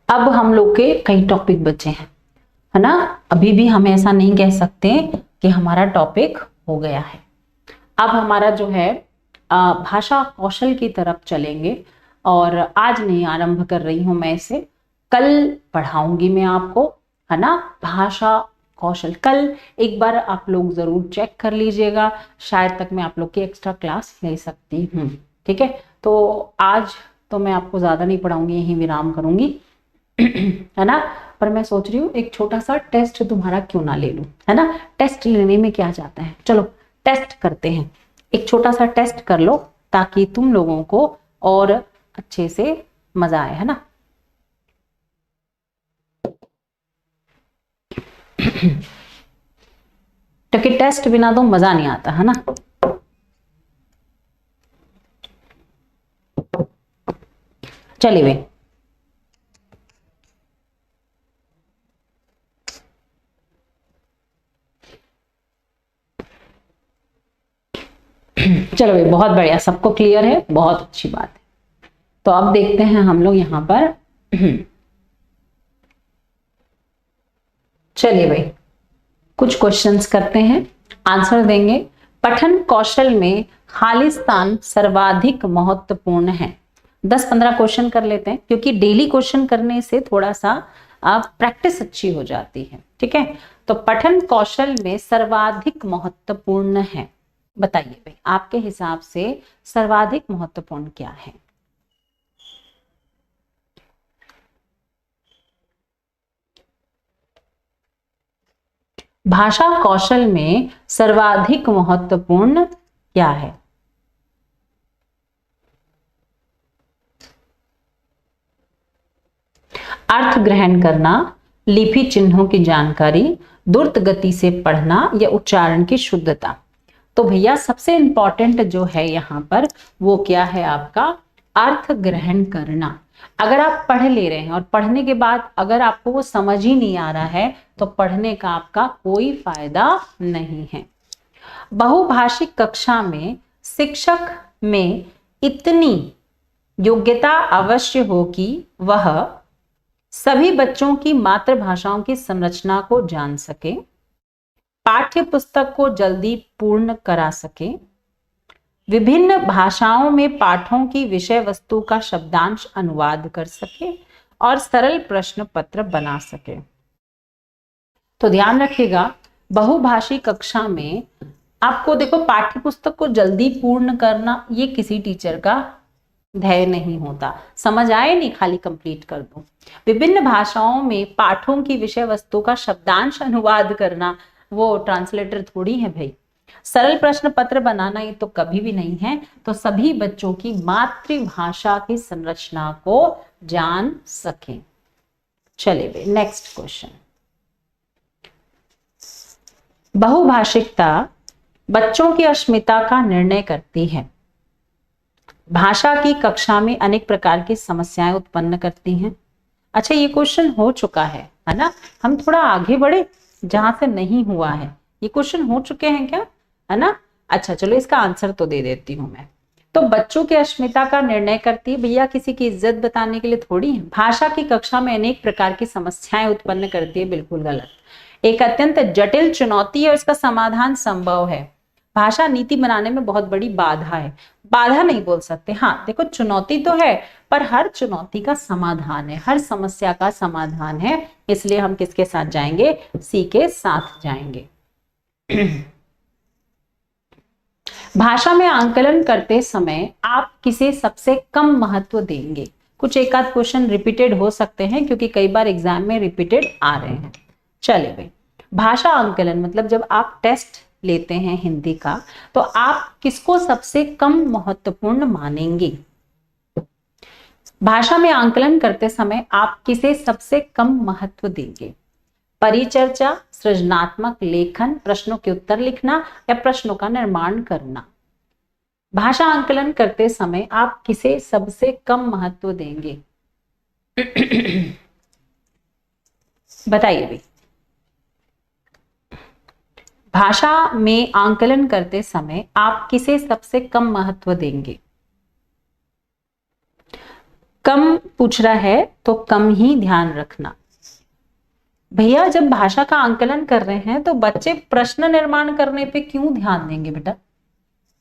अब हम लोग के कई टॉपिक बचे हैं, है ना। अभी भी हम ऐसा नहीं कह सकते कि हमारा टॉपिक हो गया है। अब हमारा जो है भाषा कौशल की तरफ चलेंगे, और आज नहीं आरंभ कर रही हूं मैं इसे, कल पढ़ाऊंगी मैं आपको, है ना। भाषा कौशल कल एक बार आप लोग जरूर चेक कर लीजिएगा, शायद तक मैं आप लोग की एक्स्ट्रा क्लास ले सकती हूँ, ठीक है। तो आज तो मैं आपको ज्यादा नहीं पढ़ाऊंगी, यहीं विराम करूंगी, है ना। पर मैं सोच रही हूँ एक छोटा सा टेस्ट तुम्हारा क्यों ना ले लूं, है ना। टेस्ट लेने में क्या जाता है, चलो टेस्ट करते हैं, एक छोटा सा टेस्ट कर लो ताकि तुम लोगों को और अच्छे से मजा आए, है ना। क्योंकि टेस्ट बिना तो मजा नहीं आता, है ना। चलिए वे, चलो भाई बहुत बढ़िया, सबको क्लियर है, बहुत अच्छी बात है। तो अब देखते हैं हम लोग यहां पर, चलिए भाई कुछ क्वेश्चंस करते हैं, आंसर देंगे। पठन कौशल में खाली स्थान सर्वाधिक महत्वपूर्ण है। 10-15 क्वेश्चन कर लेते हैं, क्योंकि डेली क्वेश्चन करने से थोड़ा सा प्रैक्टिस अच्छी हो जाती है, ठीक है। तो पठन कौशल में सर्वाधिक महत्वपूर्ण है, बताइए भाई आपके हिसाब से सर्वाधिक महत्वपूर्ण क्या है? भाषा कौशल में सर्वाधिक महत्वपूर्ण क्या है? अर्थ ग्रहण करना, लिपि चिन्हों की जानकारी, द्रुत गति से पढ़ना या उच्चारण की शुद्धता। तो भैया सबसे इंपॉर्टेंट जो है यहाँ पर वो क्या है आपका? अर्थ ग्रहण करना। अगर आप पढ़ ले रहे हैं और पढ़ने के बाद अगर आपको वो समझ ही नहीं आ रहा है तो पढ़ने का आपका कोई फायदा नहीं है। बहुभाषिक कक्षा में शिक्षक में इतनी योग्यता अवश्य हो कि वह सभी बच्चों की मातृभाषाओं की संरचना को जान सके, पाठ्य पुस्तक को जल्दी पूर्ण करा सके, विभिन्न भाषाओं में पाठों की विषय वस्तु का शब्दांश अनुवाद कर सके और सरल प्रश्न पत्र बना सके। तो ध्यान रखिएगा, बहुभाषी कक्षा में आपको देखो पाठ्य पुस्तक को जल्दी पूर्ण करना ये किसी टीचर का ध्येय नहीं होता। समझ आए नहीं, खाली कंप्लीट कर दो। विभिन्न भाषाओं में पाठों की विषय वस्तु का शब्दांश अनुवाद करना वो ट्रांसलेटर थोड़ी है भाई। सरल प्रश्न पत्र बनाना ये तो कभी भी नहीं है। तो सभी बच्चों की मातृभाषा की संरचना को जान सकें। चलिए भाई नेक्स्ट क्वेश्चन। बहुभाषिकता बच्चों की अस्मिता का निर्णय करती है। भाषा की कक्षा में अनेक प्रकार की समस्याएं उत्पन्न करती हैं। अच्छा ये क्वेश्चन हो चुका है ना, हम थोड़ा आगे बढ़े जहां से नहीं हुआ है। ये क्वेश्चन हो चुके हैं क्या, है ना। अच्छा चलो इसका आंसर तो दे देती हूं मैं। तो बच्चों की अस्मिता का निर्णय करती है, भैया किसी की इज्जत बताने के लिए थोड़ी है। भाषा की कक्षा में अनेक प्रकार की समस्याएं उत्पन्न करती है, बिल्कुल गलत। एक अत्यंत जटिल चुनौती है और इसका समाधान संभव है। भाषा नीति बनाने में बहुत बड़ी बाधा है। बाधा नहीं बोल सकते, हाँ देखो चुनौती तो है, पर हर चुनौती का समाधान है, हर समस्या का समाधान है। इसलिए हम किसके साथ जाएंगे, सी के साथ जाएंगे। भाषा में आंकलन करते समय आप किसे सबसे कम महत्व देंगे। कुछ एक आध क्वेश्चन रिपीटेड हो सकते हैं क्योंकि कई बार एग्जाम में रिपीटेड आ रहे हैं। चले भाई, भाषा आंकलन मतलब जब आप टेस्ट लेते हैं हिंदी का, तो आप किसको सबसे कम महत्वपूर्ण मानेंगे। भाषा में आंकलन करते समय आप किसे सबसे कम महत्व देंगे। परिचर्चा, सृजनात्मक लेखन, प्रश्नों के उत्तर लिखना या प्रश्नों का निर्माण करना। भाषा आंकलन करते समय आप किसे सबसे कम महत्व देंगे, बताइए भी। भाषा में आंकलन करते समय आप किसे सबसे कम महत्व देंगे। कम पूछ रहा है तो कम ही ध्यान रखना। भैया जब भाषा का आंकलन कर रहे हैं तो बच्चे प्रश्न निर्माण करने पे क्यों ध्यान देंगे बेटा।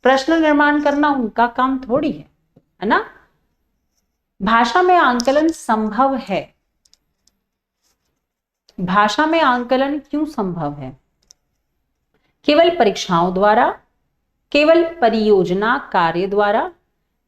प्रश्न निर्माण करना उनका काम थोड़ी है ना। भाषा में आंकलन संभव है। भाषा में आंकलन क्यों संभव है। केवल परीक्षाओं द्वारा, केवल परियोजना कार्य द्वारा,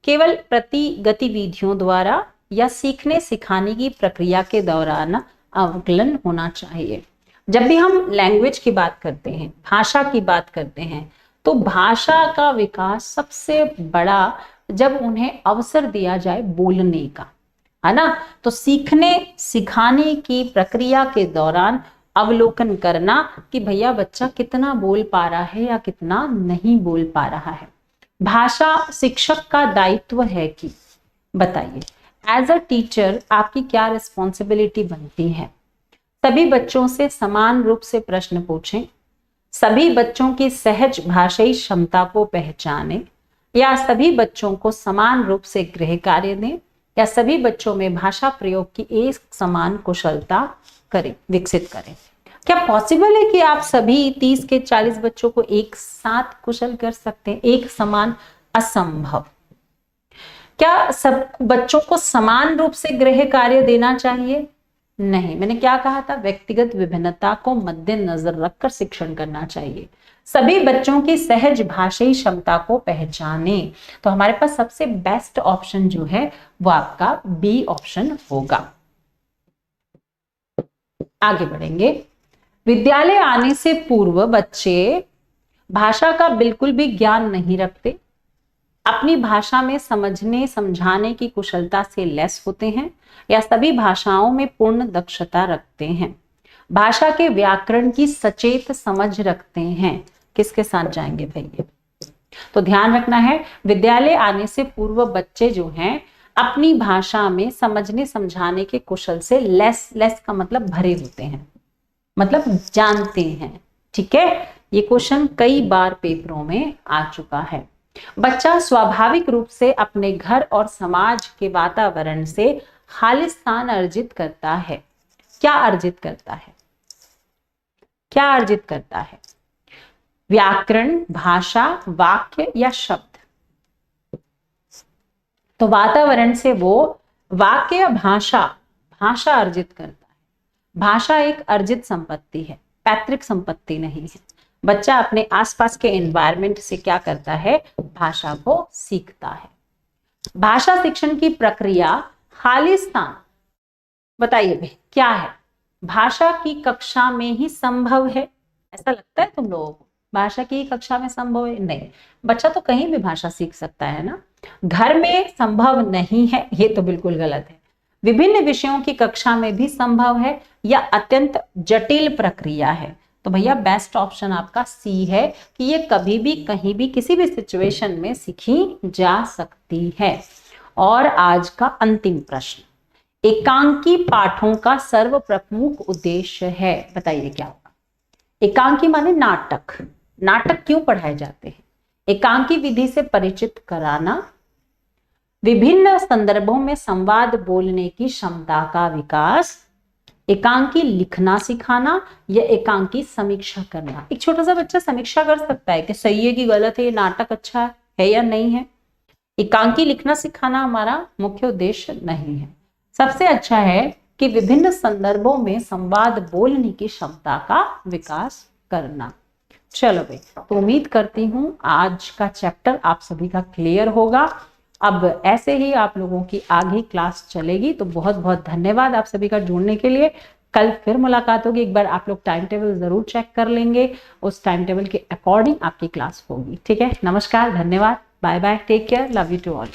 केवल प्रति गतिविधियों द्वारा या सीखने सिखाने की प्रक्रिया के दौरान आंकलन होना चाहिए। जब भी हम लैंग्वेज की बात करते हैं, भाषा की बात करते हैं, तो भाषा का विकास सबसे बड़ा जब उन्हें अवसर दिया जाए बोलने का, है ना। तो सीखने सिखाने की प्रक्रिया के दौरान अवलोकन करना कि भैया बच्चा कितना बोल पा रहा है या कितना नहीं बोल पा रहा है। भाषा शिक्षक का दायित्व है कि, बताइए एज अ टीचर आपकी क्या रिस्पॉन्सिबिलिटी बनती है। सभी बच्चों से समान रूप से प्रश्न पूछें, सभी बच्चों की सहज भाषाई क्षमता को पहचानें, या सभी बच्चों को समान रूप से गृह कार्य दें, या सभी बच्चों में भाषा प्रयोग की एक समान कुशलता करें, विकसित करें। क्या पॉसिबल है कि आप सभी 30 के 40 बच्चों को एक साथ कुशल कर सकते हैं, एक समान। असंभव। क्या सब बच्चों को समान रूप से गृह कार्य देना चाहिए। नहीं, मैंने क्या कहा था, व्यक्तिगत विभिन्नता को मद्देनजर रखकर शिक्षण करना चाहिए। सभी बच्चों की सहज भाषाई क्षमता को पहचाने। तो हमारे पास सबसे बेस्ट ऑप्शन जो है वो आपका बी ऑप्शन होगा। आगे बढ़ेंगे। विद्यालय आने से पूर्व बच्चे भाषा का बिल्कुल भी ज्ञान नहीं रखते, अपनी भाषा में समझने समझाने की कुशलता से लैस होते हैं, या सभी भाषाओं में पूर्ण दक्षता रखते हैं। भाषा के व्याकरण की सचेत समझ रखते हैं। किसके साथ जाएंगे भैया। तो ध्यान रखना है, विद्यालय आने से पूर्व बच्चे जो हैं अपनी भाषा में समझने समझाने के कुशल से लेस का मतलब भरे होते हैं, मतलब जानते हैं। ठीक है, ये क्वेश्चन कई बार पेपरों में आ चुका है। बच्चा स्वाभाविक रूप से अपने घर और समाज के वातावरण से खालिस्तान अर्जित करता है। क्या अर्जित करता है, क्या अर्जित करता है। व्याकरण, भाषा, वाक्य या शब्द। तो वातावरण से वो वाक्य या भाषा अर्जित करता है। भाषा एक अर्जित संपत्ति है, पैतृक संपत्ति नहीं है। बच्चा अपने आसपास के एनवायरनमेंट से क्या करता है, भाषा को सीखता है। भाषा शिक्षण की प्रक्रिया खालिस्तान, बताइए भाई क्या है? भाषा की कक्षा में ही संभव है, ऐसा लगता है तुम लोगों को? भाषा की कक्षा में संभव है? नहीं, बच्चा तो कहीं भी भाषा सीख सकता है ना। घर में संभव नहीं है, ये तो बिल्कुल गलत है। विभिन्न विषयों की कक्षा में भी संभव है, या अत्यंत जटिल प्रक्रिया है। तो भैया बेस्ट ऑप्शन आपका सी है कि ये कभी भी कहीं भी किसी भी सिचुएशन में सीखी जा सकती है। और आज का अंतिम प्रश्न, एकांकी पाठों का सर्व प्रमुख उद्देश्य है, बताइए क्या होगा? एकांकी माने नाटक। नाटक क्यों पढ़ाए जाते हैं? एकांकी विधि से परिचित कराना, विभिन्न संदर्भों में संवाद बोलने की क्षमता का विकास, एकांकी लिखना सिखाना, या एकांकी समीक्षा करना। एक छोटा सा बच्चा समीक्षा कर सकता है कि सही है कि गलत है, ये नाटक अच्छा है या नहीं है। एकांकी लिखना सिखाना हमारा मुख्य उद्देश्य नहीं है। सबसे अच्छा है कि विभिन्न संदर्भों में संवाद बोलने की क्षमता का विकास करना। चलो भाई, तो उम्मीद करती हूं आज का चैप्टर आप सभी का क्लियर होगा। अब ऐसे ही आप लोगों की आगे क्लास चलेगी, तो बहुत बहुत धन्यवाद आप सभी का जुड़ने के लिए। कल फिर मुलाकात होगी। एक बार आप लोग टाइम टेबल जरूर चेक कर लेंगे, उस टाइम टेबल के अकॉर्डिंग आपकी क्लास होगी। ठीक है, नमस्कार, धन्यवाद, bye bye, take care, love you to all.